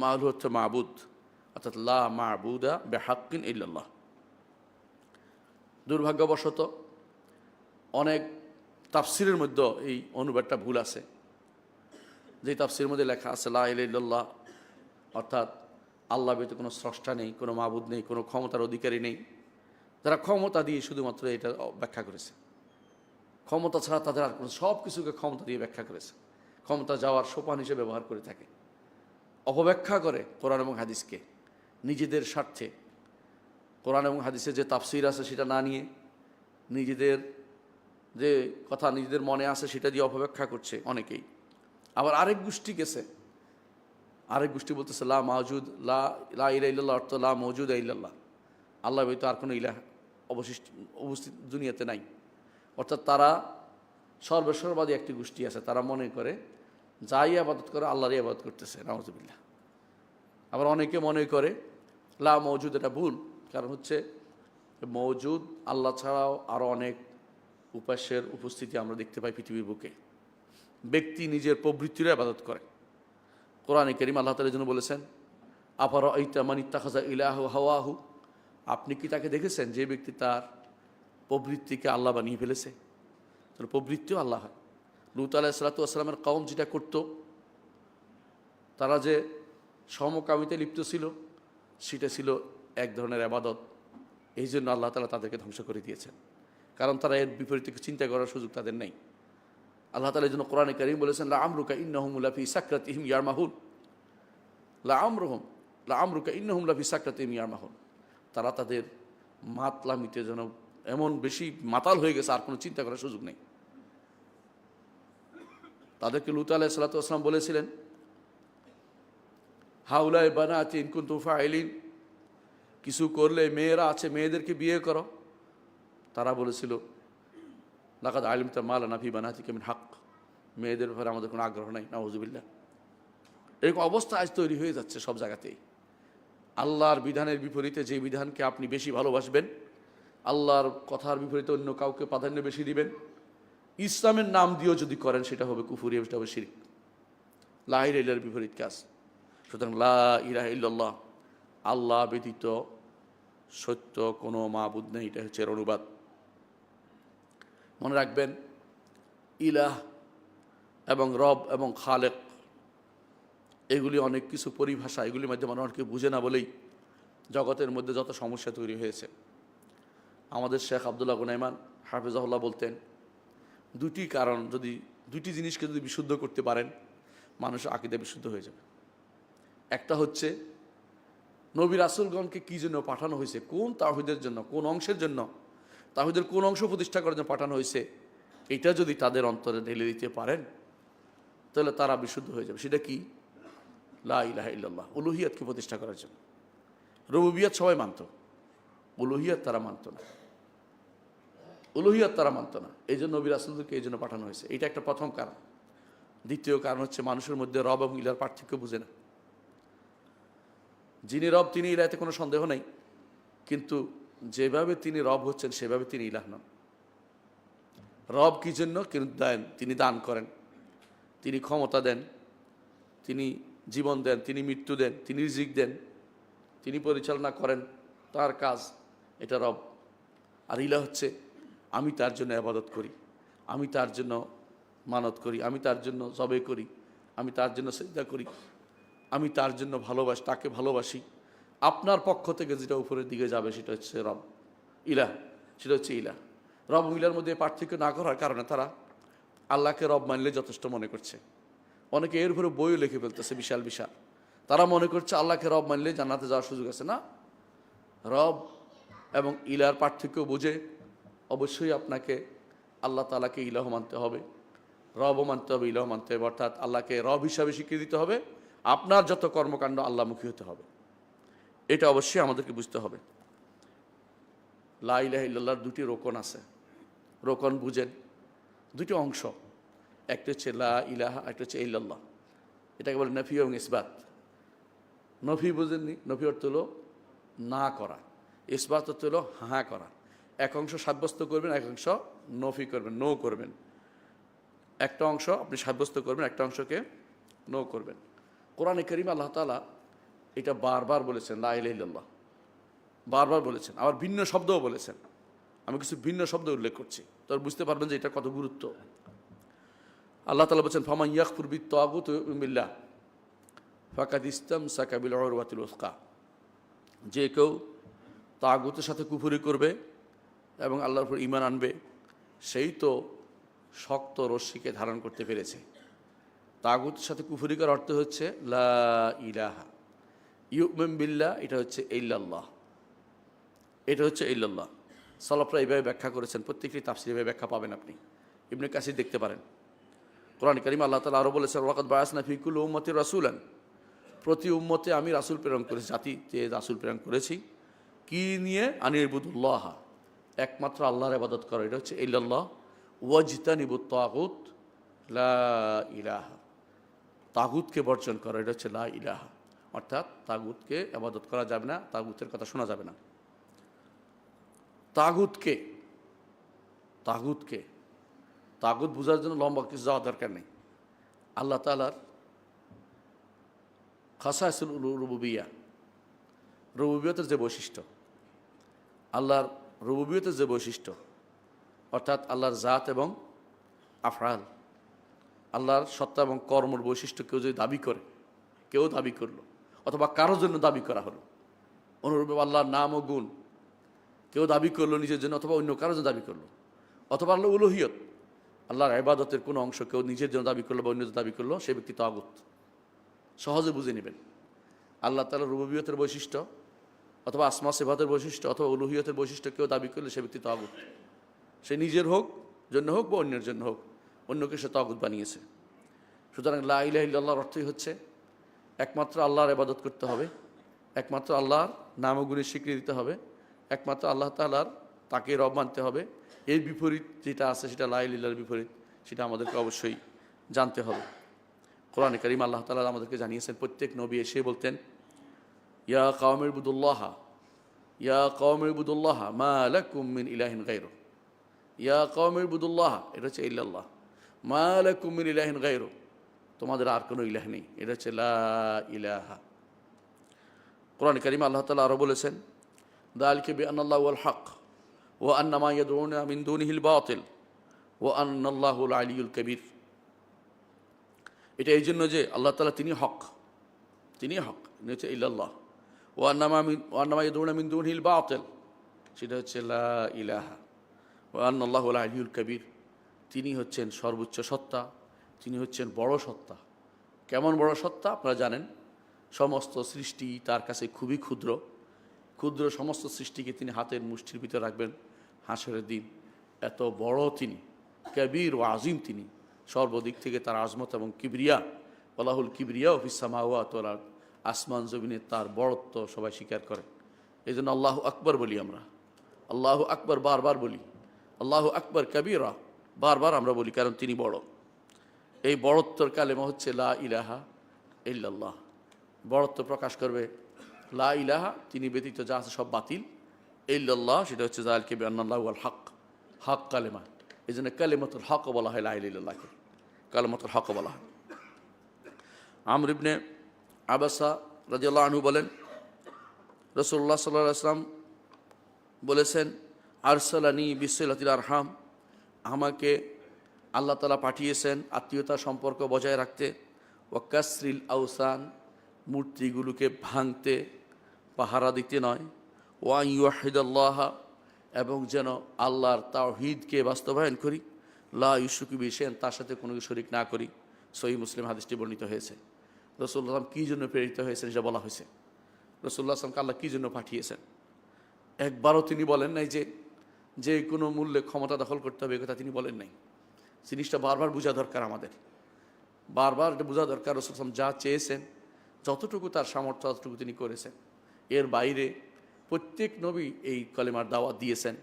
মা'লুহ অর্থ মাবুদ, অর্থাৎ লা মা'বুদা বিহাক্কিন ইল্লাল্লাহ। দুর্ভাগ্যবশত অনেক তাফসিরের মধ্যে এই অনুবাদটা ভুল আছে। যে তাফসিরের মধ্যে লেখা আছে লা ইলাহা ইল্লাল্লাহ অর্থাৎ আল্লাহ ব্যতীত কোনো স্রষ্টা নেই, কোনো মাবুদ নেই, কোনো ক্ষমতার অধিকারী নেই। যারা ক্ষমতা দিয়ে শুধুমাত্র এটা ব্যাখ্যা করেছে, ক্ষমতা ছাড়া তাদের আর কোনো, সব কিছুকে ক্ষমতা দিয়ে ব্যাখ্যা করেছে, ক্ষমতা যাওয়ার সোপান হিসেবে ব্যবহার করে থাকে, অপব্যাখ্যা করে কোরআন এবং হাদিসকে নিজেদের স্বার্থে। কোরআন এবং হাদিসে যে তাফসির আছে সেটা না নিয়ে নিজেদের যে কথা নিজেদের মনে আছে সেটা দিয়ে অপব্যাখ্যা করছে অনেকেই। আবার আরেক গোষ্ঠী গেছে, আরেক গোষ্ঠী বলতেছে লা মাওজুদ, লা ইলাহা ইল্লাল্লাহ অর্থ লা মওজুদা ইল্লাল্লাহ, আল্লাহ ব্যতীত আর কোনো ইলাহ উপস্থিত দুনিয়াতে নাই। অর্থাৎ তারা সর্বেশ্বরবাদী একটি গোষ্ঠী আছে, তারা মনে করে যাই ইবাদত করে আল্লাহরই ইবাদত করতেছে, নাউযুবিল্লাহ। আবার অনেকে মনে করে লা মওজুদ, এটা ভুল। কারণ হচ্ছে মওজুদ আল্লাহ ছাড়াও আরও অনেক উপাস্যের উপস্থিতি আমরা দেখতে পাই পৃথিবীর বুকে। ব্যক্তি নিজের প্রবৃত্তিরও ইবাদত করে। কোরআনে কারীম আল্লাহ তাআলা জন্য বলেছেন, আফারাআইতা মান ইত্তাখাযা ইলাহু হাওয়াহু, আপনি কি তাকে দেখেছেন যে ব্যক্তি তার প্রবৃত্তিকে আল্লাহ বানিয়ে ফেলেছে? তাহলে প্রবৃত্তিও আল্লাহ হয়। লূত আলাইহিস সালাতু ওয়াস সালামের কওম যেটা করত, তারা যে সমকামিতে লিপ্ত ছিল, সেটা ছিল এক ধরনের ইবাদত। এই জন্য আল্লাহ তাআলা তাদেরকে ধ্বংস করে দিয়েছেন, কারণ তারা এর বিপরীতে চিন্তা করার সুযোগ তাদের নেই। আল্লাহ তাআলা এই জন্য কোরআনে কারীম বলেছেন, লা আমরুকা ইন্নাহুম লাফি সাকরাতিহিম ইয়ারমাহুন, লা আমরুকা ইন্নাহুম লাফি সাকরাতিহিম ইয়ারমাহুন। তারা তাদের মাতলামিতে যেন এমন বেশি মাতাল হয়ে গেছে, আর কোনো চিন্তা করার সুযোগ নেই। তাদেরকে লূত আলাইহিস সালাতু ওয়াস সালাম বলেছিলেন, হাউলাই বানাতি ইন কুনতুম ফাইলিন, কিছু করলে মেয়েরা আছে, মেয়েদেরকে বিয়ে করো। তারা বলেছিল, লাকাদ আলিমতা মা লানা ফি বানাতিকা মিন হক, মেয়েদের ব্যাপারে আমাদের কোনো আগ্রহ নাই, নাউযুবিল্লাহ। এরকম অবস্থা আজ তৈরি হয়ে যাচ্ছে সব জায়গাতেই। আল্লাহর বিধানের বিপরীতে যে বিধানকে আপনি বেশি ভালোবাসবেন, আল্লাহর কথার বিপরীতে অন্য কাউকে প্রাধান্য বেশি দিবেন, ইসলামের নাম দিয়েও যদি করেন, সেটা হবে কুফরি, সেটা হবে শিরক, লা ইলাহা ইল্লাল্লাহর বিপরীত কাজ। সুতরাং লা ইলাহা ইল্লাল্লাহ, আল্লাহ ব্যতীত সত্য কোনো মাবুদ নেই, এটা হচ্ছে এর অনুবাদ। মনে রাখবেন, ইলাহ এবং রব এবং খালেক এগুলি অনেক কিছু পরিভাষা, এগুলির মধ্যে মানুষ অনেকে বুঝে না বলেই জগতের মধ্যে যত সমস্যা তৈরি হয়েছে। আমাদের শেখ আব্দুল্লাহ গুনাইমান হাফিজাহুল্লাহ বলতেন, দুটি কারণ, যদি দুটি জিনিসকে যদি বিশুদ্ধ করতে পারেন, মানুষের আকীদা বিশুদ্ধ হয়ে যাবে। একটা হচ্ছে নবী রাসূলগণকে কী জন্য পাঠানো হয়েছে, কোন তাওহীদের জন্য, কোন অংশের জন্য, তাওহীদের কোন অংশ প্রতিষ্ঠা করার জন্য পাঠানো হয়েছে, এটা যদি তাদের অন্তরে ঢেলে দিতে পারেন, তাহলে তারা বিশুদ্ধ হয়ে যাবে। সেটা কি? লা ইলাহা ইল্লাল্লাহ, উলুহিয়াতকে প্রতিষ্ঠা করার জন্য। রুবুবিয়াত সবাই মানত, উলুহিয়াত তারা মানত না, উলুহিয়াত তারা মানত না। এই জন্য নবী রাসূলদেরকে এই জন্য পাঠানো হয়েছে। এটা একটা প্রথম কারণ। দ্বিতীয় কারণ হচ্ছে মানুষের মধ্যে রব এবং ইলার পার্থক্য বুঝে না। যিনি রব তিনি ইলাহ, এতে কোনো সন্দেহ নেই, কিন্তু যেভাবে তিনি রব হচ্ছেন সেভাবে তিনি ইলাহ নন। রব কী জন্য? কিন্তু দেন, তিনি দান করেন, তিনি ক্ষমতা দেন, তিনি জীবন দেন, তিনি মৃত্যু দেন, তিনি রিজিক দেন, তিনি পরিচালনা করেন, তার কাজ, এটা রব। আর ইলাহ হচ্ছে আমি তার জন্য ইবাদত করি, আমি তার জন্য মানত করি, আমি তার জন্য জবে করি, আমি তার জন্য সিজদা করি, আমি তার জন্য ভালোবাসি, তাকে ভালোবাসি। আপনার পক্ষ থেকে যেটা উপরের দিকে যাবে সেটা হচ্ছে রব, ইলাহ, সেটা হচ্ছে ইলাহ। রব ও ইলার মধ্যে পার্থক্য না করার কারণে তারা আল্লাহকে রব মানলে যথেষ্ট মনে করছে। অনেকে এর উপরে বইও লিখে ফেলতেছে বিশাল বিশাল। তারা মনে করছে আল্লাহকে রব মানলে জান্নাতে যাওয়ার সুযোগ আছে। না, রব এবং ইলার পার্থক্য বুঝে অবশ্যই আপনাকে আল্লাহ তাআলাকে ইলাহ মানতে হবে, রবও মানতে হবে, ইলাহ মানতে হবে। অর্থাৎ আল্লাহকে রব হিসাবে স্বীকৃতি দিতে হবে, আপনার যত কর্মকাণ্ড আল্লাহমুখী হতে হবে, এটা অবশ্যই আমাদেরকে বুঝতে হবে। লা ইলাহা ইল্লাল্লাহর দুটি রোকন আছে, রোকন বুঝেন, দুটি অংশ, একটা হচ্ছে লা ইলাহা, একটা হচ্ছে ইল্লাল্লাহ। এটাকে বলে নফি এবং ইসবাত। নফি বুঝেননি? নফি অর্থ হলো না করা, ইসবাত অর্থ হলো হ্যাঁ করা। এক অংশ সাব্যস্ত করবেন, এক অংশ নফি করবেন, নো করবেন। একটা অংশ আপনি সাব্যস্ত করবেন, একটা অংশকে নো করবেন। কোরআনে কারীমে আল্লাহ তাআলা এটা বারবার বলেছেন, লা ইলাহা ইল্লাল্লাহ বারবার বলেছেন, আবার ভিন্ন শব্দও বলেছেন। আমি কিছু ভিন্ন শব্দ উল্লেখ করছি, তো বুঝতে পারবেন যে এটা কত গুরুত্ব। আল্লাহ তাআলা বলেছেন, ফামান ইয়াকফুর বিত-তাগুত ওয়া ইউমিন বিল্লাহ ফাকাদ ইসতামসাকা বিল উরওয়াতিল উসকা, যে কেউ তাগুতের সাথে কুফরি করবে এবং আল্লাহর উপর ঈমান আনবে, সেই তো শক্ত রশ্মিকে ধারণ করতে পেরেছে। তাগুতের সাথে কুফরি করার অর্থ হচ্ছে লা ইলাহা, ইউমিন বিল্লাহ এটা হচ্ছে ইল্লাল্লাহ, এটা হচ্ছে ইল্লাল্লাহ। সালাফরা এইভাবে ব্যাখ্যা করেছেন, প্রত্যেকটি তাফসীরে ব্যাখ্যা পাবেন আপনি, ইবনে কাসির দেখতে পারেন। কোরআন কারীমে আল্লাহ তাআলা আরও বলেছেন, ওয়াকাদ বাআসনা ফি কুল্লি উম্মাতির রাসূলান, প্রতি উম্মতে আমি রাসূল প্রেরণ করেছি, জাতিতে রাসূল প্রেরণ করেছি। কি নিয়ে? আনিবুদুল্লাহ, একমাত্র আল্লাহর ইবাদত করো, এটা হচ্ছে ইল্লাল্লাহ। ওয়াজতানিবুত তাগুত, লা ইলাহা, তাগুতকে বর্জন করো, এটা হচ্ছে লা ইলাহা। অর্থাৎ তাগুতকে ইবাদত করা যাবে না, তাগুতের কথা শোনা যাবে না। তাগুতকে তাগুত বোঝার জন্য লম্বা কিছু যাওয়া দরকার নেই। আল্লাহ তাআলার খাসাইসুল রুবুবিয়া, রুবুবিয়তের যে বৈশিষ্ট্য, আল্লাহর রুবুবিয়তের যে বৈশিষ্ট্য, অর্থাৎ আল্লাহর জাত এবং আফআল, আল্লাহর সত্তা এবং কর্মর বৈশিষ্ট্য কেউ যদি দাবি করে, কেউ দাবি করলো অথবা কারোর জন্য দাবি করা হলো, অনুরূপে আল্লাহর নাম ও গুণ কেউ দাবি করলো নিজের জন্য অথবা অন্য কারোর জন্য দাবি করলো, অথবা আল্লাহ উলুহিয়ত, আল্লাহর ইবাদতের কোনো অংশ কেউ নিজের জন্য দাবি করলো বা অন্য জন্য দাবি করলো, সে ব্যক্তি তাগুত। সহজে বুঝে নেবেন, আল্লাহ তাআলার রুবুবিয়তের বৈশিষ্ট্য অথবা আসমা সিফাতের বৈশিষ্ট্য অথবা উলুহিয়তের বৈশিষ্ট্য কেউ দাবি করলে সে ব্যক্তি তাগুত। সে নিজের জন্য হোক বা অন্যের জন্য হোক, অন্যকে সে তাগুত বানিয়েছে। সুতরাং লা ইলাহা ইল্লাল্লাহর অর্থই হচ্ছে একমাত্র আল্লাহর ইবাদত করতে হবে, একমাত্র আল্লাহর নাম ও গুণের স্বীকৃতি দিতে হবে, একমাত্র আল্লাহ তাআলার তাকে রব মানতে হবে। এর বিপরীত যেটা আছে সেটা লা ইলাহা ইল্লাল্লাহর বিপরীত, সেটা আমাদেরকে অবশ্যই জানতে হবে। কোরআনে কারীম আল্লাহ তাআলা আমাদেরকে জানিয়েছেন, প্রত্যেক নবী এসে বলতেন ইয়া কওমি ইবুদুল্লাহ, ইয়া কওমি ইবুদুল্লাহ মা লাকুম মিন ইলাহিন গায়রু, ইয়া কওমি ইবুদুল্লাহ, এটা হচ্ছে ইল্লাল্লাহ, মা লাকুম মিন ইলাহিন গায়রু, তোমাদের আর কোনো ইলাহ নেই, এটা হচ্ছে লা ইলাহা। কোরআনে কারীমে আল্লাহ তাআলা আরও বলেছেন যালিকা বিআন্নাল্লাহু আল হক ওয়া আন্না মা ইয়াদউনা মিন দুনিহিল বাতিল ওয়া আন্নাল্লাহুল আলিয়্যুল কাবীর। এটা এই জন্য যে আল্লাহ তাআলা তিনি হক, তিনি হক, এটা হচ্ছে ইল্লাল্লাহ। ওয়া আন্না মা ইয়াদউনা মিন দুনিহিল বাতিল, সেটা হচ্ছে লা ইলাহা। ওয়া আন্নাল্লাহুল আলিয়্যুল কাবীর, তিনি হচ্ছেন সর্বোচ্চ সত্তা, তিনি হচ্ছেন বড় সত্তা। কেমন বড় সত্তা আপনারা জানেন, সমস্ত সৃষ্টি তার কাছে খুবই ক্ষুদ্র, ক্ষুদ্র সমস্ত সৃষ্টিকে তিনি হাতের মুষ্টির ভিতরে রাখবেন হাসরের দিন। এত বড় তিনি, কবির ও আজিম তিনি, সর্বদিক থেকে তার আজমত এবং কিবরিয়া, ওয়ালাহুল কিবরিয়া ফিস সামাওয়াতি ওয়াল আরদ, আসমান জমিনে তার বড়ত্ব সবাই স্বীকার করে। এই জন্য আল্লাহু আকবার বলি আমরা, আল্লাহু আকবার বারবার বলি, আল্লাহু আকবার কবিরা বারবার আমরা বলি, কারণ তিনি বড়। এই বড়ত্বর কালেমা হচ্ছে লা ইলাহা ইল্লাল্লাহ। বড়ত্ব প্রকাশ করবে লা ইলাহা, তিনি ব্যতীত যা আছে সব বাতিল, ইল্লাল্লাহ সেটা হচ্ছে যালিকা বিআন্নাল্লাহু আল হক, হক কালেমা। এই জন্য কালেমাতুল হক বলা হয়, লা ইলাহা ইল্লাল্লাহকে কালেমাতুল হক বলা হয়। আমর ইবনে আবাসা রাদিয়াল্লাহু আনহু বলেন, রাসূলুল্লাহ সাল্লাল্লাহু আলাইহি ওয়াসাল্লাম বলেছেন আরসালানি বিসিলাতিল আরহাম, আমাকে আল্লাহ তাআলা পাঠিয়েছেন আত্মীয়তার সম্পর্ক বজায় রাখতে, ওয়া কাসরিল আওসান, মূর্তিগুলোকে ভাঙতে পাহারা দিতে নয়, ওয়া ইউহিদাল্লাহ, এবং যেন আল্লাহর তাওহীদকে বাস্তবায়ন করি, লা ইউশরিকু বিহি শাইআন, তার সাথে কোনো শরীক না করি। সহিহ মুসলিম হাদিসটি বর্ণিত হয়েছে। রাসূলুল্লাহ সাল্লাল্লাহু আলাইহি ওয়াসাল্লাম কী জন্য প্রেরিত হয়েছেন সেটা বলা হয়েছে। রাসূলুল্লাহ সাল্লাল্লাহু আলাইহি ওয়াসাল্লামকে আল্লাহ কী জন্য পাঠিয়েছেন, একবারও তিনি বলেন নাই যে কোনো মূল্যে ক্ষমতা দখল করতে হবে, কথা তিনি বলেন নাই। জিনিসটা বারবার বোঝা দরকার আমাদের, বারবার এটা বোঝা দরকার। রাসূল সাল্লাল্লাহু আলাইহি ওয়াসাল্লাম যা চেয়েছেন, যতটুকু তার সামর্থ্য ততটুকু তিনি করেছেন। এর বাইরে প্রত্যেক নবী এই কলেমার দাওয়াত দিয়েছেন,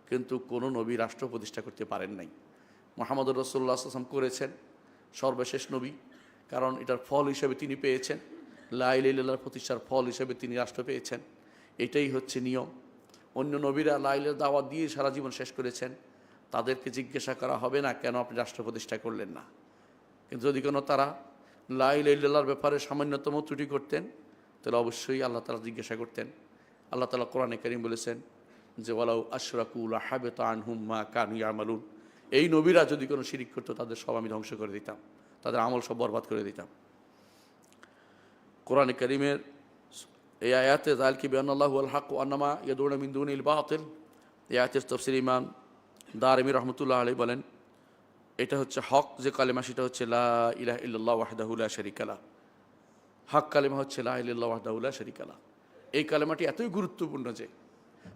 কিন্তু কোনো নবী রাষ্ট্র প্রতিষ্ঠা করতে পারেন নাই। মুহাম্মদুর রাসূলুল্লাহ সাল্লাল্লাহু আলাইহি ওয়াসাল্লাম করেছেন, সর্বশেষ নবী, কারণ এটার ফল হিসেবে তিনি পেয়েছেন, লা ইলাহা ইল্লাল্লাহর প্রতিষ্ঠার ফল হিসেবে তিনি রাষ্ট্র পেয়েছেন। এটাই হচ্ছে নিয়ম। অন্য নবীরা লা ইলাহার দাওয়াত দিয়ে সারা জীবন শেষ করেছেন, তাদেরকে জিজ্ঞাসা করা হবে না কেন আপনি রাষ্ট্র প্রতিষ্ঠা করলেন না। কিন্তু যদি কোনো তারা লা ইলাহা ইল্লাল্লাহর ব্যাপারে সামান্যতম ত্রুটি করতেন, তাহলে অবশ্যই আল্লাহ তাআলা জিজ্ঞাসা করতেন। আল্লাহ তাআলা কোরআনে কারীম বলেছেন যে ওয়ালাউ আশরাকু লাহাবিতা আনহুম মা কানু ইয়ামালুন, এই নবীরা যদি কোনো শিরিক করতো তাদের সব আমি ধ্বংস করে দিতাম, তাদের আমল সব বরবাদ করে দিতাম। কোরআনে কারীমের এই আয়াতে যালিকা বিআন্নাল্লাহু আল হক ওয়া আন্না মা ইয়াদউনা মিন দুনিল বাতিল, এই আয়াতের তাফসীর ইমাম দারিমি রাহমাতুল্লাহ আলাইহি বলেন, এটা হচ্ছে হক যে কালেমা, সেটা হচ্ছে লা ইলাহা ইল্লাল্লাহু ওয়াহদাহু লা শারীকা লাহ। হক কালেমা হচ্ছে লা ইলাহা ইল্লাল্লাহু ওয়াহদাহু লা শারীকা লাহ। এই কালেমাটি এতই গুরুত্বপূর্ণ যে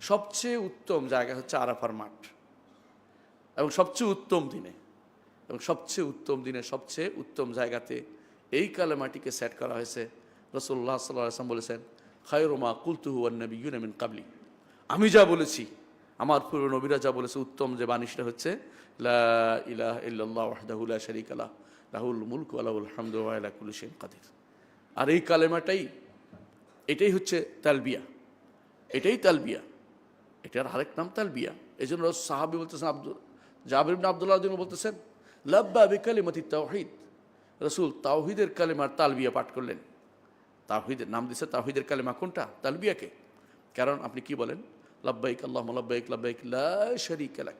সবচেয়ে উত্তম জায়গা হচ্ছে আরাফার মাঠ, এবং সবচেয়ে উত্তম দিনে, সবচেয়ে উত্তম জায়গাতে এই কালেমাটিকে সেট করা হয়েছে। রাসূলুল্লাহ সাল্লাল্লাহু আলাইহি ওয়াসাল্লাম বলেছেন খায়রু মা কুলতুহু ওয়ান নাবিয়্যুনা মিন ক্বাবলি, আমি যা বলেছি, আমার পূর্ব নবীরা যা বলেছে, উত্তম যে বাণী সেটা হচ্ছে লা ইলাহা ইল্লাল্লাহু ওয়াহদাহু লা শারীকা লাহ লাহুল মুলকু ওয়া লাহুল হামদু ওয়া আলা কুল্লি শাইইন কাদির। আর এই কালেমাটাই, এটাই হচ্ছে তালবিয়া, এটাই তালবিয়া, এটার আরেক নাম তালবিয়া। এই জন্য সাহাবী বলতেছেন জাবির ইবনে আব্দুল্লাহ রাদিয়াল্লাহু আনহু বলতেছেন, লাব্বা বিকালিমাতি তাওহীদ, রাসূল তাওহীদের কালেমার তালবিয়া পাঠ করলেন। তাওহীদের নাম দিছে, তাওহীদের কালেমা কোনটা? তালবিয়াকে। কারণ আপনি কি বলেন? লাব্বাইক আল্লাহুম্মা লাব্বাইক লাব্বাইক লা শারীকা লাক,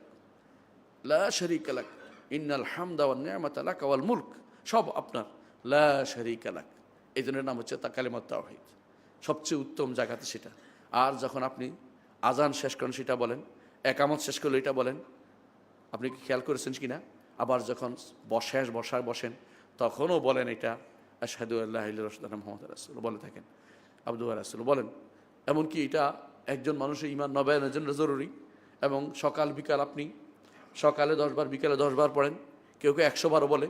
লা শারীকা লাক, ইন্নাল হামদা ওয়ান নি'মাতা লাকা ওয়াল মুলক, সব আপনার, লা শারীকা লাক। এই জন্য নাম হচ্ছে কালেমাত তাওহীদ। সবচেয়ে উত্তম জায়গাতে সেটা। আর যখন আপনি আজান শেষ করেন সেটা বলেন, একামত শেষ করলে এটা বলেন। আপনি কি খেয়াল করেছেন কি না? আবার যখন বসেন তখনও বলেন এটা, আশহাদু আল্লা ইলাহা ইল্লাল্লাহ মুহাম্মাদুর রাসূলুল্লাহ বলে থাকেন, আবদুহু ওয়া রাসূলুহু বলেন। এমনকি এটা একজন মানুষের ঈমান নবায়নের জন্য জরুরি। এবং সকাল বিকাল আপনি সকালে 10 বার, বিকালে 10 বার পড়েন, কেউ কেউ 100 বারও বলে।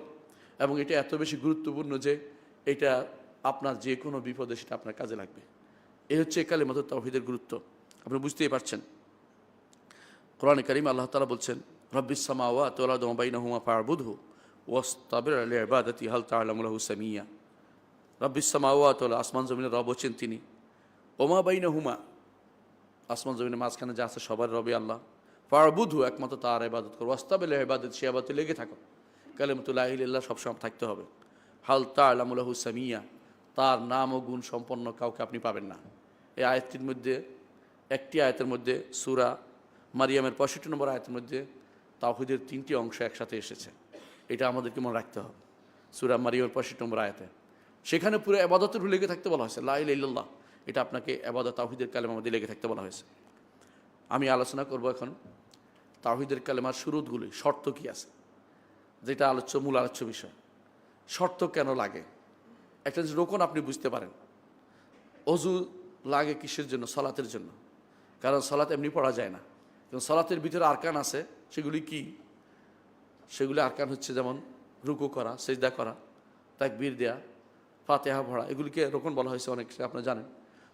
এবং এটা এত বেশি গুরুত্বপূর্ণ যে এটা আপনার যে কোনো বিপদে সেটা আপনার কাজে লাগবে। এই হচ্ছে কালিমাতুত তাওহীদের গুরুত্ব, আপনি বুঝতেই পারছেন। কোরআনে কারিমে আল্লাহ তাআলা বলছেন, রব্বিস সামাওয়াতি ওয়াল আরদি ওয়া বাইনাহুমা ফা'বুদহু ওয়াসতাবির লিইবাদাতি হাল তা'লামু লাহু সামিয়া। রব্বিস সামাওয়াতি ওয়াল, আসমান জমিনের রব হচ্ছেন তিনি। ওমা বাইনাহুমা, আসমান জমিনের মাঝখানে যা আছে সবার রবি আল্লাহ। ফা'বুদহু, একমাত্র তার ইবাদত করো। ওয়াসতাবির লিইবাদাতি, সে ইবাদতে লেগে থাকো। কালিমাতুল লা ইলাহা ইল্লাল্লাহ সবসময় থাকতে হবে। হাল তা'লামু লাহু সামিয়া, তার নাম ও গুণ সম্পন্ন কাউকে আপনি পাবেন না। এই আয়াতটির মধ্যে, একটি আয়াতের মধ্যে, সূরা মারিয়ামের 65 নম্বর আয়াতের মধ্যে তাওহীদের 3টি অংশ একসাথে এসেছে। এটা আমাদেরকে মনে রাখতে হবে। সূরা মারিয়ামের 65 নম্বর আয়াতে সেখানে পুরো ইবাদতের উপর লেগে থাকতে বলা হয়েছে, লা ইলাহা ইল্লাল্লাহ। এটা আপনাকে ইবাদত, তাওহীদের কালেমার মধ্যে লেগে থাকতে বলা হয়েছে। আমি আলোচনা করব এখন তাওহীদের কালেমার শুরুতগুলি, শর্ত কি আছে, যেটা মূল আলোচ্য বিষয়। শর্ত কেন লাগে? একটা রোকন আপনি বুঝতে পারেন। অজু লাগে কিসের জন্য? সালাতের জন্য। কারণ সালাত এমনি পড়া যায় না, কিন্তু সালাতের ভিতরে আরকান আছে। সেগুলি কি? সেগুলি আরকান হচ্ছে যেমন রুকু করা, সিজদা করা, তাকবীর দেয়া, ফাতিহা পড়া, এগুলিকে রোকন বলা হয়েছে অনেক, আপনারা জানেন।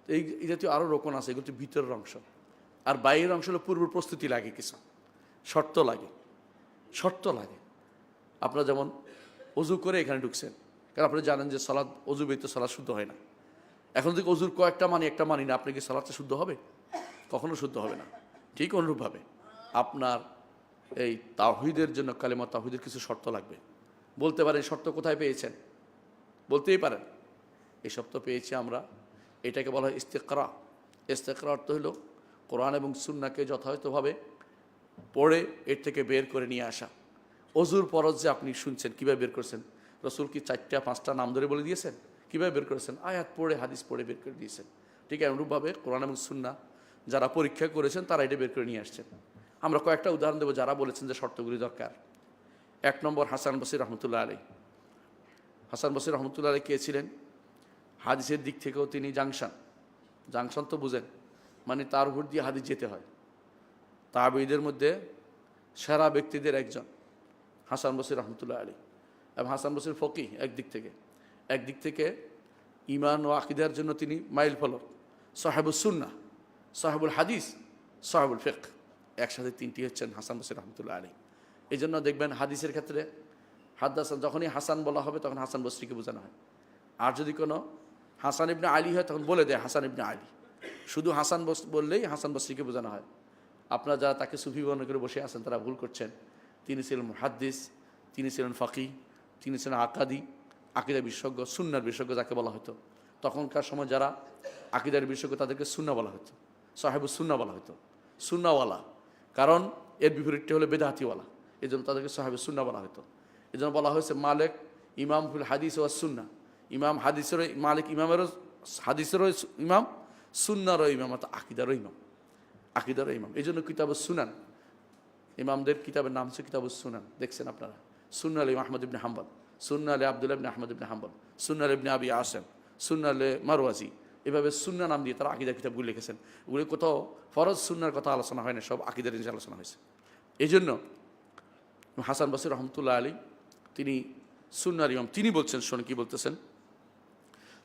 তো এই জাতীয় আরও রোকন আছে, এগুলি ভিতরের অংশ। আর বাইরের অংশ হলো পূর্ব প্রস্তুতি লাগে, কিছু শর্ত লাগে। আপনারা যেমন অজু করে এখানে ঢুকছেন, কারণ আপনারা জানেন যে সালাত, অজু ব্যতীত সালাত শুদ্ধ হয় না। এখন থেকে অজুর কয়েকটা মানি, একটা মানি না, আপনি কি সালাতটা শুদ্ধ হবে? কখনো শুদ্ধ হবে না। ঠিক অনুরূপভাবে আপনার এই তাওহীদের জন্য, কালেমা তাওহীদের কিছু শর্ত লাগবে। বলতে পারেন শর্ত কোথায় পেয়েছেন? বলতেই পারেন এই শর্ত পেয়েছি আমরা। এটাকে বলা হয় ইস্তেকরা। ইস্তেকরা অর্থ হলো কোরআন এবং সুন্নাহকে যথাযথভাবে পড়ে এর থেকে বের করে নিয়ে আসা। অজুর ফরজ যে আপনি শুনছেন, কীভাবে বের করেছেন? রাসূল কি 4টা 5টা নাম ধরে বলে দিয়েছেন? কীভাবে বের করেছেন? আয়াত পড়ে, হাদিস পড়ে বের করে দিয়েছেন। ঠিক অনুরূপভাবে কোরআন এবং সুন্নাহ যারা পরীক্ষা করেছেন তারা এটা বের করে নিয়ে আসছেন। আমরা কয়েকটা উদাহরণ দেবো যারা বলেছেন যে শর্তগুলি দরকার। 1 নম্বর, হাসান বসরি রহমতুল্লাহ আলাইহ। হাসান বসরি রহমতুল্লাহ আলাইহ কে ছিলেন? হাদিসের দিক থেকেও তিনি জাংশন তো বুঝেন, মানে তার উপর দিয়ে হাদিস যেতে হয়। তাবেঈদের মধ্যে সেরা ব্যক্তিদের একজন হাসান বসরি রহমতুল্লাহ আলাইহ। এবং হাসান বসরি ফকিহ একদিক থেকে ঈমান ও আকীদার জন্য তিনি মাইল ফলক, সাহেবুস সুন্নাহ, সাহেবুল হাদিস, সাহেবুল ফিকহ, একসাথে 3টি হচ্ছেন হাসান বসরি রহমতুল্লাহ আলাইহ। এই জন্য দেখবেন হাদিসের ক্ষেত্রে হাদ্দাসান, যখনই হাসান বলা হবে তখন হাসান বসরিকে বোঝানো হয়। আর যদি কোনো হাসান ইবনে আলী হয় তখন বলে দেয় হাসান ইবনে আলী। শুধু হাসান বললেই হাসান বসরিকে বোঝানো হয়। আপনারা যারা তাকে সুফি মনে করে বসে আছেন তারা ভুল করছেন। তিনি ছিলেন মুহাদ্দিস, তিনি ছিলেন ফাকিহ, তিনি ছিলেন আকিদা বিশেষজ্ঞ, সুন্নার বিশেষজ্ঞ যাকে বলা হতো। তখনকার সময় যারা আকিদার বিশেষজ্ঞ তাদেরকে সুন্নাহ বলা হতো, সাহেবুস সুন্নাহ বলা হতো, সুন্নাহওয়ালা। কারণ এর বিপরীতটা হলো বেদাতিওয়ালা, এই জন্য তাদেরকে সাহেবুস সুন্নাহ বলা হতো। এই জন্য বলা হয়েছে মালিক ইমাম ফুল হাদিস ওয়াস সুন্নাহ, ইমাম হাদিসেরও মালিক, ইমামেরও হাদিসেরও ইমাম, সুন্নারও ইমাম, অর্থাৎ আকিদারও ইমাম। এই জন্য কিতাবুস সুনান, ইমামদের কিতাবের নাম হচ্ছে কিতাবুস সুনান। দেখছেন আপনারা, সুন্নাহ আলী আহমদ ইবনে হাম্বল, সুন্নাহ আলী আব্দুল্লাহ ইবনে আহমদ ইবনে হাম্বল, সুন্নাহ ইবনে আবি আসেম, সুন্নাহ আলী মারওয়াজি, এভাবে সুন্নাহ নাম দিয়ে তারা আকিদার কিতাবগুলি লিখেছেন। ওগুলি কোথাও ফরজ সুন্নার কথা আলোচনা হয় না, সব আকিদার জিনিস আলোচনা হয়েছে। এই জন্য হাসান বসরি রহমতুল্লাহ আলী তিনি সুন্নাহর ইমাম। তিনি বলছেন, শোন কি বলতেছেন।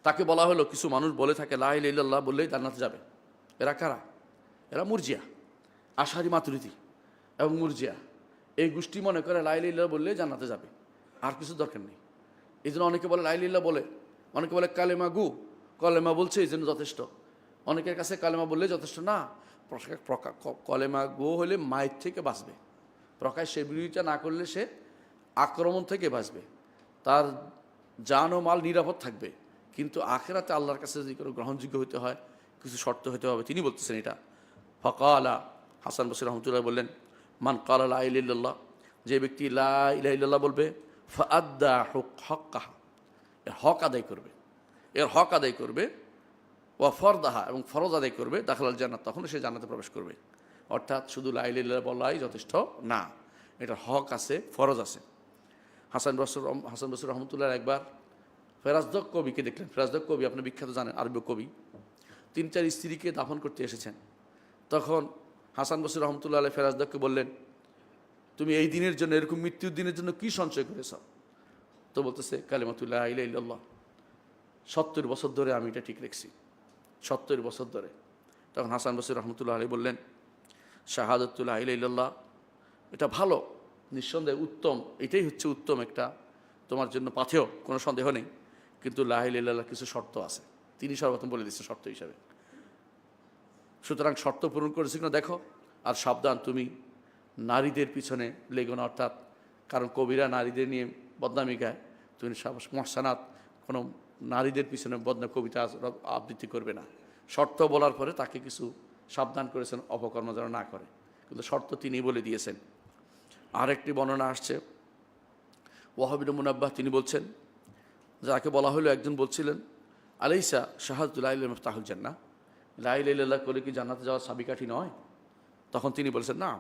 তাকে বলা হলো, কিছু মানুষ বলে থাকে লা ইলাহা ইল্লাল্লাহ বললেই জান্নাতে যাবে। এরা কারা? এরা মুরজিয়া, আশারি মাতুরিদি এবং মুরজিয়া। এই গোষ্ঠী মনে করে লা ইলাহা ইল্লাল্লাহ বললেই জান্নাতে যাবে, আর কিছু দরকার নেই। এই জন্য অনেকে বলে লা ইলাহা ইল্লাল্লাহ বলে, অনেকে বলে কালেমা গু, কলেমা বলছে এই জন্য যথেষ্ট। অনেকের কাছে কালেমা বললে যথেষ্ট না, কলেমা গো হলে মায়ের থেকে বাঁচবে, প্রকাশ্যে বিরোধিতা না করলে সে আক্রমণ থেকে বাঁচবে, তার জান ও মাল নিরাপদ থাকবে। কিন্তু আখিরাতে আল্লাহর কাছে যদি কোনো গ্রহণযোগ্য হতে হয় কিছু শর্ত হতে হবে। তিনি বলতেছেন এটা। ফকালা হাসান বসরি রহমতুল্লাহ বললেন, মান কালা লা ইলাহা ইল্লাল্লাহ, যে ব্যক্তি লা ইলাহা ইল্লাল্লাহ বলবে, ফাআদ্দা হক্কাহা, এর হক আদায় করবে, এর হক আদায় করবে, ওয়া ফরদাহা, এবং ফরজ আদায় করবে, দাখালাল জান্নাত, তখন সে জান্নাতে প্রবেশ করবে। অর্থাৎ শুধু লা ইলাহা ইল্লাল্লাহ বলাই যথেষ্ট না, এটা হক আছে, ফরজ আছে। হাসান বসরি রহমতুল্লাহ একবার ফেরাজদক কবিকে দেখলেন। ফেরাজদক কবি আপনি বিখ্যাত জানেন, আরবি কবি। 3-4 স্ত্রীকে দাফন করতে এসেছেন। তখন হাসান বসরি রহমতুল্লাহ আলাইহি ফেরাজদককে বললেন, তুমি এই দিনের জন্য, এরকম মৃত্যুর দিনের জন্য কি সঞ্চয় করেছ? তো বলতেছে, কালিমাতুল লা ইলাহা ইল্লাল্লাহ, 70 বছর ধরে আমি এটা ঠিক রেখেছি, 70 বছর ধরে। তখন হাসান বসরি রহমতুল্লাহ আলাইহি বললেন, শাহাদাতুল লা ইলাহা ইল্লাল্লাহ এটা ভালো, নিঃসন্দেহে উত্তম, এটাই হচ্ছে উত্তম একটা তোমার জন্য পাথেয়, কোনো সন্দেহ নেই। কিন্তু লা ইলাহা ইল্লাল্লাহ কিছু শর্ত আছে, তিনি সর্বপ্রথম বলে দিচ্ছেন শর্ত হিসাবে। সুতরাং শর্ত পূরণ করেছি কিনা দেখো, আর সাবধান তুমি নারীদের পিছনে লেগো না। অর্থাৎ কারণ কবিরা নারীদের নিয়ে বদনামি গায়, তুমি মহসানাত কোনো নারীদের পিছনে বদনাম কবিতা আবৃত্তি করবে না। শর্ত বলার পরে তাকে কিছু সাবধান করেছেন অপকর্ম যেন না করে, কিন্তু শর্ত তিনি বলে দিয়েছেন। আরেকটি বর্ণনা আসছে, ওয়াহাব ইবনে মুনাব্বাহ তিনি বলছেন, যাকে বলা হলো, একজন বলছিলেন, আলাইসা শাহাদাতুল লা ইলাহা ইল্লাল্লাহ মিফতাহুল জান্নাহ, লা ইলাহা ইল্লাল্লাহ করে কি জান্নাতে যাওয়ার চাবিকাঠি নয়? তখন তিনি বলেছেন, না,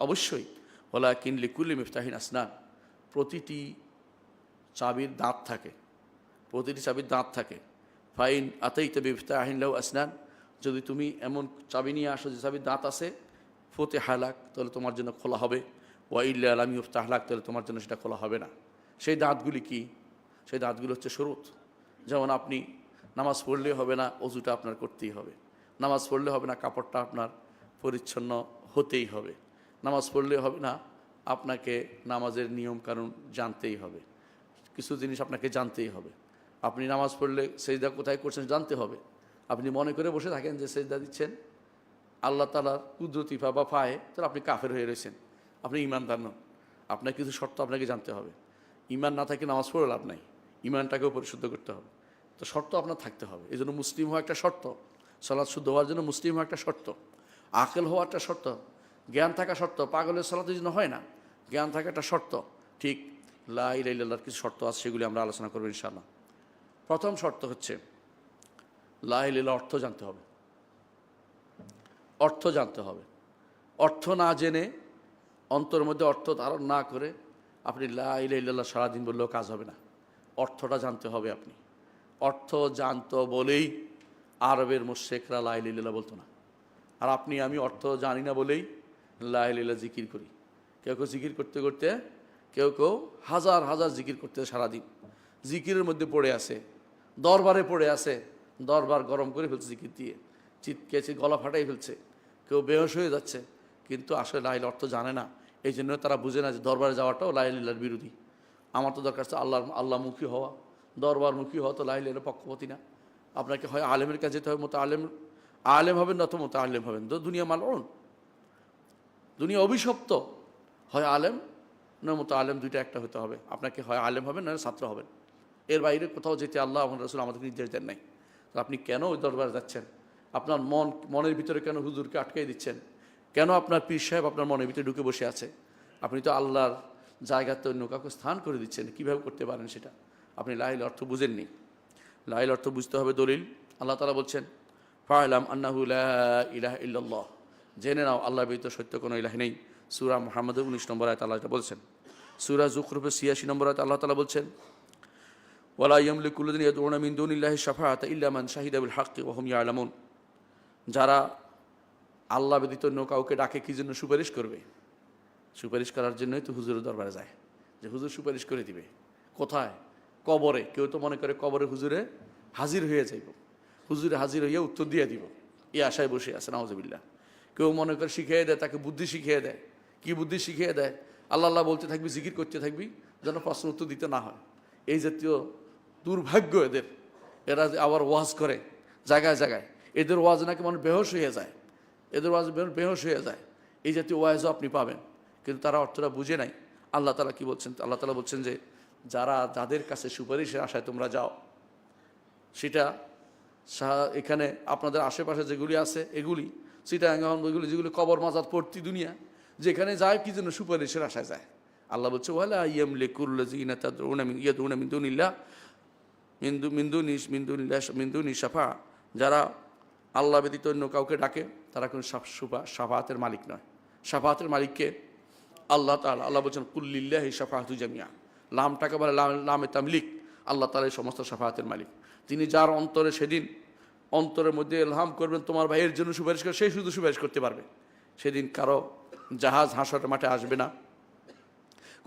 অবশ্যই। ওয়ালাকিন লিকুল্লি মিফতাহিন আসনান, প্রতিটি চাবির দাঁত থাকে, প্রতিটি চাবির দাঁত থাকে। ফাইন আতাইতা বিমিফতাহিন লাহু আসনান, যদি তুমি এমন চাবি নিয়ে আসো যে চাবির দাঁত আছে, ফুতিহা লাক, তাহলে তোমার জন্য খোলা হবে, ওয়া ইল্লা লাম ইফতাহ লাক, তাহলে তোমার জন্য সেটা খোলা হবে না। সেই দাঁতগুলি কি? সেই দাঁতগুলি হচ্ছে শুরুত। যেমন আপনি নামাজ পড়লে হবে না, অজুটা আপনার করতেই হবে। নামাজ পড়লে হবে না, কাপড়টা আপনার পরিচ্ছন্ন হতেই হবে। নামাজ পড়লে হবে না, আপনাকে নামাজের নিয়ম কানুন জানতেই হবে। কিছু জিনিস আপনাকে জানতেই হবে। আপনি নামাজ পড়লে সেজদা কোথায় করছেন জানতে হবে। আপনি মনে করে বসে থাকেন যে সেজদা দিচ্ছেন আল্লাহ তাআলার কুদরতি বা পায়ে, তাহলে আপনি কাফের হয়ে রয়েছেন, আপনি ঈমানদার নন। আপনার কিছু শর্ত আপনাকে জানতে হবে। ঈমান না থাকে নামাজ পড়ে লাভ নাই, ঈমানটাকেও পরিশুদ্ধ করতে হবে। তো শর্ত আপনার থাকতে হবে। এই জন্য মুসলিম হওয়া একটা শর্ত, সালাত শুদ্ধ হওয়ার জন্য মুসলিম হওয়া একটা শর্ত, আকেল হওয়া একটা শর্ত, জ্ঞান থাকা শর্ত। পাগলের সালাতের জন্য হয় না, জ্ঞান থাকা একটা শর্ত। ঠিক লা ইলাহা ইল্লাল্লাহর কিছু শর্ত আছে, সেগুলি আমরা আলোচনা করব ইনশাআল্লাহ। প্রথম শর্ত হচ্ছে লা ইলাহা ইল্লাল্লাহ অর্থ জানতে হবে। অর্থ জানতে হবে। অর্থ না জেনে, অন্তরের মধ্যে অর্থ ধারণ না করে আপনি লা ইলাহা ইল্লাল্লাহ সারাদিন বললেও কাজ হবে না। অর্থটা জানতে হবে। আপনি অর্থ জানতো বলেই আরবের মুশরিকরা লা ইলাহা ইল্লাল্লাহ বলতো না। আর আপনি আমি অর্থ জানি না বলেই লা ইলাহা ইল্লাল্লাহ জিকির করি। কেউ কেউ জিকির করতে করতে, কেউ কেউ হাজার হাজার জিকির করতে সারাদিন জিকিরের মধ্যে পড়ে আছে, দরবারে পড়ে আছে, দরবার গরম করে ফেলছে জিকির দিয়ে, চিৎকেছে, গলা ফাটাই ফেলছে, কেউ বেহোশ হয়ে যাচ্ছে, কিন্তু আসলে লা ইলাহা অর্থ জানে না। এই জন্য তারা বুঝে না যে দরবারে যাওয়াটাও লা ইলাহা ইল্লাল্লাহর বিরোধী। আমার তো দরকার হচ্ছে আল্লাহমুখী হওয়া, দরবারমুখী হওয়া তো লা ইলাহা ইল্লাল্লাহর পক্ষপাতী না। আপনাকে হয় আলেমের কাছে যেতে হবে, মতো আলেম হবেন, না তো মতো আলেম হবেন। তো দুনিয়া মালউন, দুনিয়া অভিশপ্ত। হয় আলেম না মতো আলেম, দুইটা একটা হতে হবে। আপনাকে হয় আলেম হবেন না ছাত্র হবেন। এর বাইরে কোথাও যেতে আল্লাহ এবং রাসূল আমাদেরকে নির্দেশ দেন নাই। তো আপনি কেন ওই দরবারে যাচ্ছেন? আপনার মনের ভিতরে কেন হুজুরকে আটকাই দিচ্ছেন? কেন আপনার পীর সাহেব আপনার মনের ভিতরে ঢুকে বসে আছে? আপনি তো আল্লাহর জায়গাতে অন্য কাউকে স্থান করে দিচ্ছেন। কীভাবে করতে পারেন সেটা? আপনি লা ইলাহা অর্থ বুঝেননি। লা ইলাহা অর্থ বুঝতে হবে। দলিল আল্লাহ তাআলা বলছেন, ফা'লাম আন্নাহু লা ইলাহা ইল্লাল্লাহ, জেনে নাও আল্লাহ ব্যতীত সত্য কোনো ইলাহ নেই। সূরা মুহাম্মদের 19 নম্বর আয়াতে আল্লাহ এটা বলছেন। সূরা যুখরুফের 86 নম্বর আয়াতে আল্লাহ তাআলা বলছেন, ওয়ালা ইয়ামলিকু আল্লাযীনা ইয়াদউনা মিন দুনিল্লাহি শাফাআতা ইল্লা মান শাহিদা বিল হাক্কি ওয়া হুম ইয়ালামুন। যারা আল্লাহ ব্যতীত অন্য কাউকে ডাকে কি জন্য? সুপারিশ করবে। সুপারিশ করার জন্যই তো হুজুরের দরবারে যায়, যে হুজুর সুপারিশ করে দিবে। কোথায়? কবরে। কেউ তো মনে করে কবরে হুজুরে হাজির হয়ে যাইব, হুজুরে হাজির হইয়া উত্তর দিয়ে দিব, এই আশায় বসে আছে, নাউজুবিল্লাহ। কেউ মনে করে শিখিয়ে দেয়, তাকে বুদ্ধি শিখিয়ে দেয়। কি বুদ্ধি শিখিয়ে দেয়? আল্লাহ আল্লাহ বলতে থাকবি, জিকির করতে থাকবি, যেন প্রশ্ন উত্তর দিতে না হয়। এই জাতীয় দুর্ভাগ্য এদের। এরা আবার ওয়াজ করে জায়গায় জায়গায়, এদের ওয়াজ নাকি মানুষ বেহোশ হয়ে যায়, এদের ওয়াজ বেহোশ হয়ে যায়। এই জাতীয় ওয়াজও আপনি পাবেন। কিন্তু তারা অর্থটা বুঝে নাই। আল্লাহ তাআলা কি বলছেন? আল্লাহ তাআলা বলছেন যে যাদের কাছে সুপারিশের আশায় তোমরা যাও, সেটা এখানে আপনাদের আশেপাশে যেগুলি আছে এগুলি চিটাগাং, এগুলি যেগুলি কবর মাজার পড়তি দুনিয়া, যেখানে যায় কি জন্য? সুপারিশের আশায় যায়। আল্লাহ বলছে ওয়ালা ইয়ামলিকুল্লাযিনা তাদউনা মিন দুনিল্লাহ মিন দুনি শাফা, যারা আল্লাহ ব্যতীত অন্য কাউকে ডাকে তারা কোনো শাফাআতের মালিক নয়। শাফাআতের মালিককে আল্লাহ তাআলা। আল্লাহ বলছেন কুল্লিল্লাহি শাফাআতু জামিআ, লামটাকে বলে লামে তামলিক। আল্লাহ তাআলা সমস্ত শাফাআতের মালিক। তিনি যার অন্তরে সেদিন অন্তরের মধ্যে ইলহাম করবেন তোমার ভাইয়ের জন্য সুপারিশ করে, সেই শুধু সুপারিশ করতে পারবে। সেদিন কারো জাহাজ হাসর মাঠে আসবে না,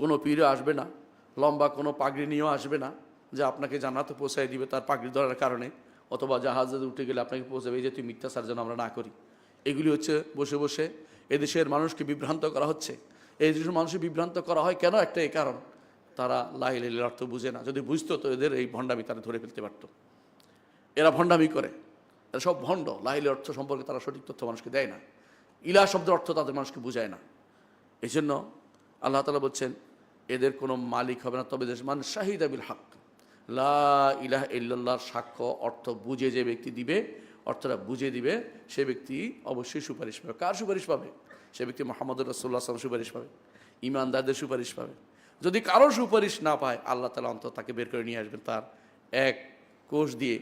কোনো পীরও আসবে না, লম্বা কোনো পাগড়ি নিয়েও আসবে না যে আপনাকে জান্নাতে পৌঁছায় দিবে তার পাগড়ি ধরার কারণে, অথবা জাহাজে উঠে গেলে আপনাকে পৌঁছাবে এই যে তুই মিথ্যাচার যেন আমরা না করি। এগুলি হচ্ছে বসে বসে এদেশের মানুষকে বিভ্রান্ত করা হচ্ছে। এই দেশের মানুষকে বিভ্রান্ত করা হয় কেন? একটাই কারণ, তারা লা ইলাহা ইল্লাল্লাহর অর্থ বুঝে না। যদি বুঝতো তো এদের এই ভণ্ডামি তারা ধরে ফেলতে পারতো। এরা ভণ্ডামি করে, এরা সব ভণ্ড। লা ইলাহার অর্থ সম্পর্কে তারা সঠিক তথ্য মানুষকে দেয় না। ইলাহ শব্দের অর্থ তাদের মানুষকে বুঝায় না। এই জন্য আল্লাহ তাআলা বলছেন এদের কোনো মালিক হবে না, তবে মান শাহিদা বিল হক, লা ইলাহা ইল্লাল্লাহর সাক্ষ্য অর্থ বুঝে যে ব্যক্তি দিবে, অর্থটা বুঝে দিবে, সে ব্যক্তি অবশ্যই সুপারিশ পাবে। কার সুপারিশ পাবে? সে ব্যক্তি মুহাম্মদুর রাসূলুল্লাহ সাল্লাল্লাহু আলাইহি ওয়াসাল্লাম সুপারিশ পাবে, ঈমানদারদের সুপারিশ পাবে। যদি কারো সুপারিশ না পায়, আল্লাহ তাআলা অন্তত তাকে বের করে নিয়ে আসবেন। তার এক কোষ দিয়ে,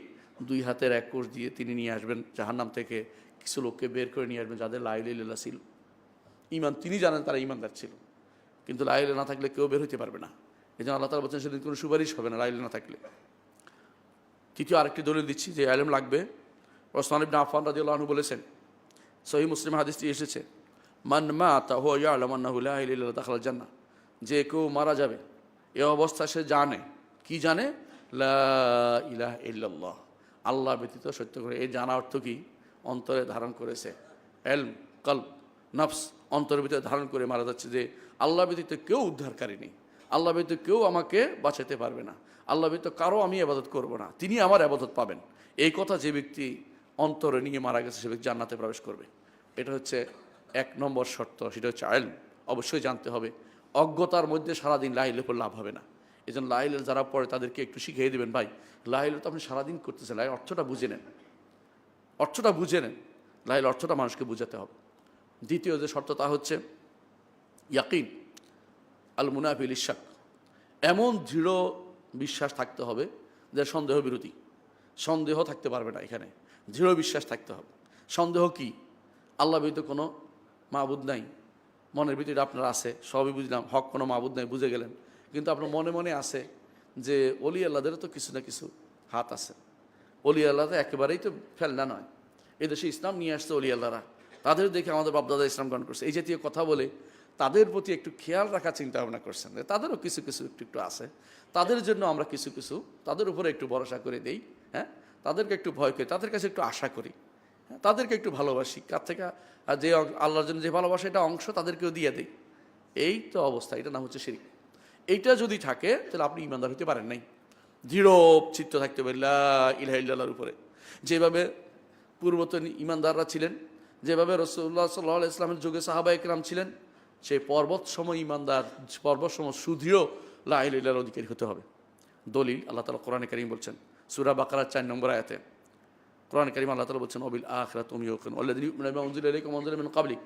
দুই হাতের এক কোষ দিয়ে তিনি নিয়ে আসবেন জাহান্নাম থেকে কিছু লোককে বের করে নিয়ে আসবেন যাদের লা ইলাহা ইল্লাল্লাহ ছিল, ঈমান তিনি জানেন তারা ঈমানদার ছিল, কিন্তু লা ইলাহা না থাকলে কেউ বের হইতে পারবে না। এই জন্য আল্লাহ তাআলা বলছেন সেদিন কোনো সুপারিশ হবে না লা ইলাহা না থাকলে। তৃতীয় আরেকটি দলিল দিচ্ছি যে ইলম লাগবে। ওসমান ইবনে আফফান রাদিয়াল্লাহু আনহু বলেছেন, সহিহ মুসলিম হাদিসটি এসেছে, মান মাতা হুয়া ইয়ালামু আন্নাহু লা ইলাহা ইল্লাল্লাহ দাখালাল জান্নাহ, যে কেউ মারা যাবে এ অবস্থা সে জানে, কি জানে? লা ইলাহা ইল্লাল্লাহ, আল্লাহ ব্যতীত সত্য করে। এই জানা অর্থ কি? অন্তরে ধারণ করেছে। ইলম, কলব, নফস, অন্তরের ভিতরে ধারণ করে মারা যাচ্ছে যে আল্লাহ ব্যতীত কেউ উদ্ধারকারী নেই, আল্লাহ ব্যতীত কেউ আমাকে বাঁচাতে পারবে না, আল্লাহ ব্যতীত কারো আমি ইবাদত করব না, তিনি আমার ইবাদত পাবেন। এই কথা যে ব্যক্তি অন্তরে নিয়ে মারা গেছে সে ব্যক্তি জান্নাতে প্রবেশ করবে। এটা হচ্ছে এক নম্বর শর্ত, সেটা হচ্ছে ইলম। অবশ্যই জানতে হবে। অজ্ঞতার মধ্যে সারাদিন লা ইলাহা লাভ হবে না। এই জন্য লা ইলাহা যারা পড়ে তাদেরকে একটু শিখিয়ে দেবেন, ভাই লা ইলাহা তো আপনি সারাদিন করতেছেন, লা ইলাহা অর্থটা বুঝে নেন, অর্থটা বুঝে নেন। লা ইলাহা অর্থটা মানুষকে বুঝাতে হবে। দ্বিতীয় যে শর্ত তা হচ্ছে ইয়াকিন আল মুনাফি লিশাক, এমন দৃঢ় বিশ্বাস থাকতে হবে যে সন্দেহ বিরোধী, সন্দেহ থাকতে পারবে না। এখানে দৃঢ় বিশ্বাস থাকতে হবে। সন্দেহ কি? আল্লাহ ব্যতীত কোনো মাবুদ নাই, মনের ভিতরে আপনার আছে, সবই বুঝলাম, হক কোনো মাবুদ নাই বুঝে গেলেন, কিন্তু আপনার মনে মনে আছে যে অলি আল্লাহদেরও তো কিছু না কিছু হাত আছে, অলি আল্লাহ তো একেবারেই তো ফেলনা নয়, এদেশে ইসলাম নিয়ে আসছে অলি আল্লাহরা, তাদের দেখে আমাদের বাপদাদা ইসলাম গ্রহণ করছে, এই জাতীয় কথা বলে তাদের প্রতি একটু খেয়াল রাখার চিন্তা ভাবনা করছেন যে তাদেরও কিছু কিছু একটু আছে, তাদের জন্য আমরা কিছু কিছু তাদের উপরে একটু ভরসা করে দেই, হ্যাঁ, তাদেরকে একটু ভয় করি, তাদের কাছে একটু আশা করি, তাদেরকে একটু ভালোবাসি, কার থেকে যে আল্লাহর জন্য যে ভালোবাসা এটা অংশ তাদেরকেও দিয়ে দেই। এই তো অবস্থা, এটা নাম হচ্ছে শিরক। এইটা যদি থাকে তাহলে আপনি ইমানদার হতে পারেন নাই। দৃঢ় চিত্ত থাকতে হবে লা ইলাহা ইল্লাল্লাহর উপরে, যেভাবে পূর্বতন ইমানদাররা ছিলেন, যেভাবে রাসূলুল্লাহ সাল্লাল্লাহু আলাইহি ওয়াসাল্লামের যুগে সাহাবায়ে কেরাম ছিলেন, সেই পর্বত সময় ইমানদার, পর্বত সময় সুদৃঢ় লা ইলাহা ইল্লাল্লাহর অধিকারী হতে হবে। দলিল আল্লাহ তাআলা কোরআনে কারীম বলছেন সূরা বাকারার 4 নম্বর আয়াতে, কোরআনে কারীম আল্লাহ তাআলা বলছেন ওয়াবিল আখিরাতি হুম ইউকিনুন ওয়াল্লাযীনা ইউমিনুনা বিমা উনজিলা ইলাইকা ওয়া উনজিলা মিন ক্বাবলিক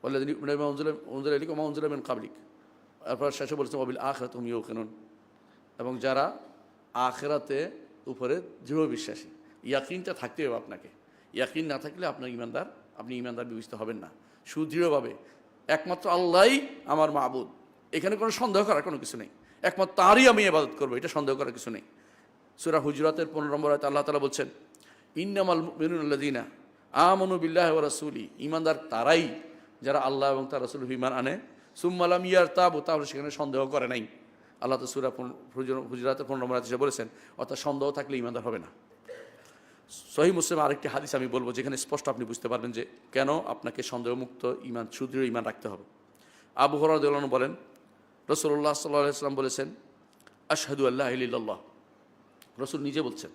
ওয়াল্লাযীনা ইউমিনুনা বিমা উনজিলা ইলাইকা ওয়া উনজিলা মিন ক্বাবলিক। তারপর শেষে বলছেন ওয়াবিল আখিরাতি হুম ইউকিনুন, এবং যারা আখিরাতে উপরে দৃঢ় বিশ্বাসী। ইয়াকিনটা থাকতে হবে আপনাকে, ইয়াকিন না থাকলে আপনার ইমানদার, আপনি ইমানদার বিবেচিত হবেন না। সুদৃঢ়ভাবে একমাত্র আল্লাহই আমার মাবুদ, এখানে কোনো সন্দেহ করার কোনো কিছু নেই, একমাত্র তারই আমি ইবাদত করবো, এটা সন্দেহ করার কিছু নেই। সূরা হুজুরাতের 15 নম্বর আয়াতে আল্লাহ তাআলা বলছেন ইন্নামাল মুমিনুনা আল্লাযীনা আমানু বিল্লাহি ওয়া রাসূলি, ঈমানদার তারাই যারা আল্লাহ এবং তার রাসূলের ঈমান আনে, সুম্মা লাম ইয়ারতাবু, তাহলে সেখানে সন্দেহ করে নাই। আল্লাহ তো সূরা হুজুরাতের 15 নম্বর আয়াতে বলেছেন, অর্থাৎ সন্দেহ থাকলে ঈমানদার হবে না। সহিহ মুসলিম আরেকটি হাদিস আমি বলবো যেখানে স্পষ্ট আপনি বুঝতে পারবেন যে কেন আপনাকে সন্দেহমুক্ত ঈমান, সুদৃঢ় ঈমান রাখতে হবে। আবু হুরায়রা রাদিয়াল্লাহু আনহু বলেন রাসূলুল্লাহ সাল্লাল্লাহু আলাইহি ওয়াসাল্লাম বলেছেন আশহাদু আল্লা ইলাহা ইল্লাল্লাহ, রাসূল নিজে বলছেন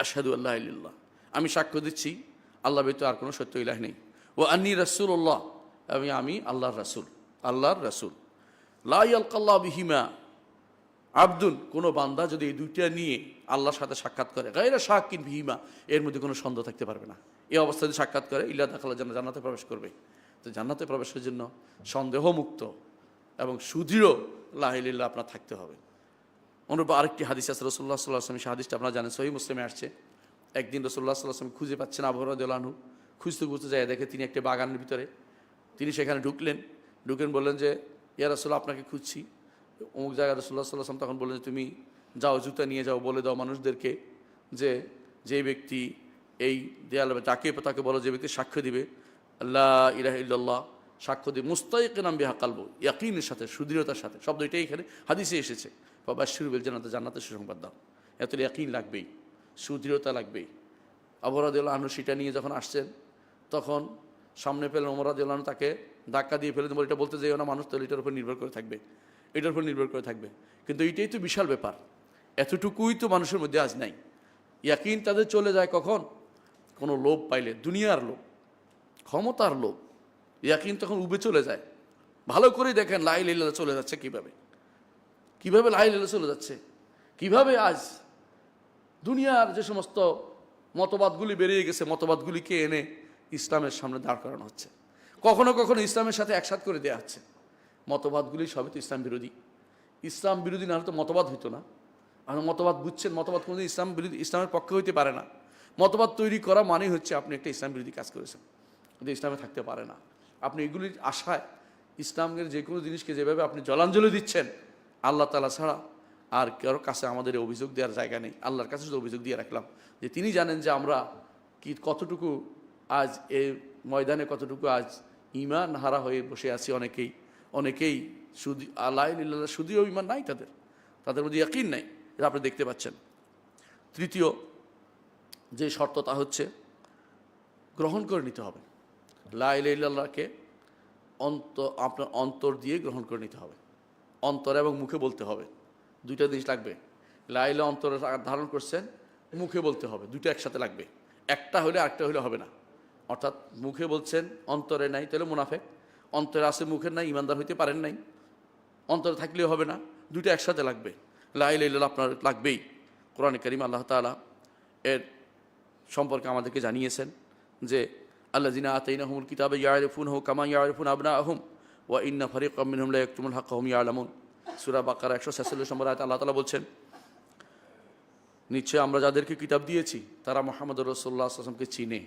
আশহাদু আল্লা ইলাহা ইল্লাল্লাহ, আমি সাক্ষ্য দিচ্ছি আল্লাহ ব্যতীত আর কোনো সত্য ইলাহ নেই, ওয়া আন্নী রাসূলুল্লাহ, আমি আল্লাহর রাসূল, আল্লাহর রাসূল। লা ইয়ালকাল্লাহু বিহিমা আব্দুন, কোনো বান্দা যদি এই দুইটা নিয়ে আল্লাহর সাথে সাক্ষাৎ করে, গায়রা শাক্কিন বিহিমা, এর মধ্যে কোনো সন্দেহ থাকতে পারবে না। এই অবস্থায় যদি সাক্ষাৎ করে ইল্লা দাখালা জান্নাতে প্রবেশ করবে। তো জান্নাতে প্রবেশের জন্য সন্দেহমুক্ত এবং সুদৃঢ় লা ইলাহা ইল্লাল্লাহ আপনার থাকতে হবে। অনুরূপ আরেকটি হাদিস আছে, রাসূলুল্লাহ সাল্লাল্লাহু আলাইহি ওয়াসাল্লাম, সেই হাদিসটা আপনারা জানেন, সহিহ মুসলিমে আসছে। একদিন রাসূলুল্লাহ সাল্লাল্লাহু আলাইহি ওয়াসাল্লাম খুঁজে পাচ্ছেন আবু হুরায়রা রাদিয়াল্লাহু আনহু, খুঁজতে খুঁজতে যায় দেখে তিনি একটা বাগানের ভিতরে, তিনি সেখানে ঢুকলেন বললেন যে ইয়া রাসূলুল্লাহ, আপনাকে খুঁজছি অমুক জায়গায়। রাসূলুল্লাহ সাল্লাল্লাহু আলাইহি ওয়াসাল্লাম তখন বললেন যে তুমি যাও, জুতা নিয়ে যাও, বলে দাও মানুষদেরকে যে ব্যক্তি এই দেয়াল তাকে বলো, যে ব্যক্তি সাক্ষ্য দিবে লা ইলাহা ইল্লাল্লাহ, সাক্ষ্য দিয়ে মুস্তাইকিনাম বিহা কালবু, ইয়াকিনের সাথে, সুদৃঢ়তার সাথে, শব্দ এটাই এখানে হাদিসে এসেছে। ফাবাশশিরু বিল জান্নাতি, জান্নাতের সুসংবাদ দাও। এত ইয়াকিন লাগবেই, সুদৃঢ়তা লাগবেই। আবু হুরায়রা রাদিয়াল্লাহু আনহু সেটা নিয়ে যখন আসছেন, তখন সামনে পেলেন ওমর রাদিয়াল্লাহু আনহু, তাকে ধাক্কা দিয়ে ফেলে এটা বলতে যাইও না, মানুষ তো এটার উপর নির্ভর করে থাকবে, এটার উপর নির্ভর করে থাকবে। কিন্তু এইটাই তো বিশাল ব্যাপার, এতটুকুই তো মানুষের মধ্যে আজ নাই। ইয়াকিন তাদের চলে যায় কখন? কোনো লোভ পাইলে, দুনিয়ার লোভ, ক্ষমতার লোভ, ইয়াকিন তখন উবে চলে যায়। ভালো করে দেখেন লা ইলাহা ইল্লাল্লাহ চলে যাচ্ছে কিভাবে লা ইলাহা ইল্লাল্লাহ চলে যাচ্ছে কিভাবে। আজ দুনিয়ার যে সমস্ত মতবাদগুলি বেরিয়ে গেছে, মতবাদগুলিকে এনে ইসলামের সামনে দাঁড় করানো হচ্ছে, কখনো কখনো ইসলামের সাথে একসাথ করে দেওয়া হচ্ছে। মতবাদগুলি সবই তো ইসলাম বিরোধী। ইসলাম বিরোধী না হলে তো মতবাদ হইতো না। আর মতবাদ বুঝছেন, মতবাদ কোনোদিন ইসলাম বিরোধী, ইসলামের পক্ষে হইতে পারে না। মতবাদ তৈরি করা মানেই হচ্ছে আপনি একটা ইসলাম বিরোধী কাজ করেছেন, কিন্তু ইসলামে থাকতে পারে না। আপনি এগুলির আশায় ইসলামের যে কোনো জিনিসকে যেভাবে আপনি জলাঞ্জলি দিচ্ছেন, আল্লাহ তাআলা ছাড়া আর কারোর কাছে আমাদের অভিযোগ দেওয়ার জায়গা নেই। আল্লাহর কাছে শুধু অভিযোগ দিয়ে রাখলাম যে তিনি জানেন যে আমরা কতটুকু আজ এই ময়দানে, কতটুকু আজ ঈমান হারা হয়ে বসে আছি। অনেকেই শুধু লা ইলাহা ইল্লাল্লাহ, শুধুও ঈমান নাই তাদের মধ্যে ইয়াকিন নাই, এটা আপনি দেখতে পাচ্ছেন। তৃতীয় যে শর্ত, তা হচ্ছে গ্রহণ করে নিতে হবে। লা ইলাহা ইল্লাল্লাহকে আপনার অন্তর দিয়ে গ্রহণ করে নিতে হবে। অন্তরে এবং মুখে বলতে হবে, দুইটা জিনিস লাগবে। লা ইলাহা অন্তরে ধারণ করছেন, মুখে বলতে হবে, দুটো একসাথে লাগবে। একটা হলে আরেকটা হলে হবে না। অর্থাৎ মুখে বলছেন, অন্তরে নাই, তাহলে মুনাফিক। অন্তরে আছে, মুখের নাই, ইমানদার হইতে পারেন নাই। অন্তরে থাকলেও হবে না, দুটো একসাথে লাগবে। লা ইলাহা ইল্লাল্লাহ আপনার লাগবেই। কোরআনে কারীম আল্লাহ তাআলা এর সম্পর্কে আমাদেরকে জানিয়েছেন যে আল্লাযিনা আতাইনাহুমুল কিতাবা ইয়ারিফুনাহু কামা ইয়ারিফুনা আবনাআহুম ওয়া ইন্না ফারিকাম মিনহুম লা ইয়াকতুমুল হাক্কা ওয়া হুম ইয়ালামুন। সূরা বাকারা 146 নম্বর আয়াতে আল্লাহ তাআলা বলছেন, নিশ্চয় আমরা যাদেরকে কিতাব দিয়েছি তারা মুহাম্মদুর রাসূলুল্লাহ সাল্লাল্লাহু আলাইহি ওয়াসাল্লামকে চিনে,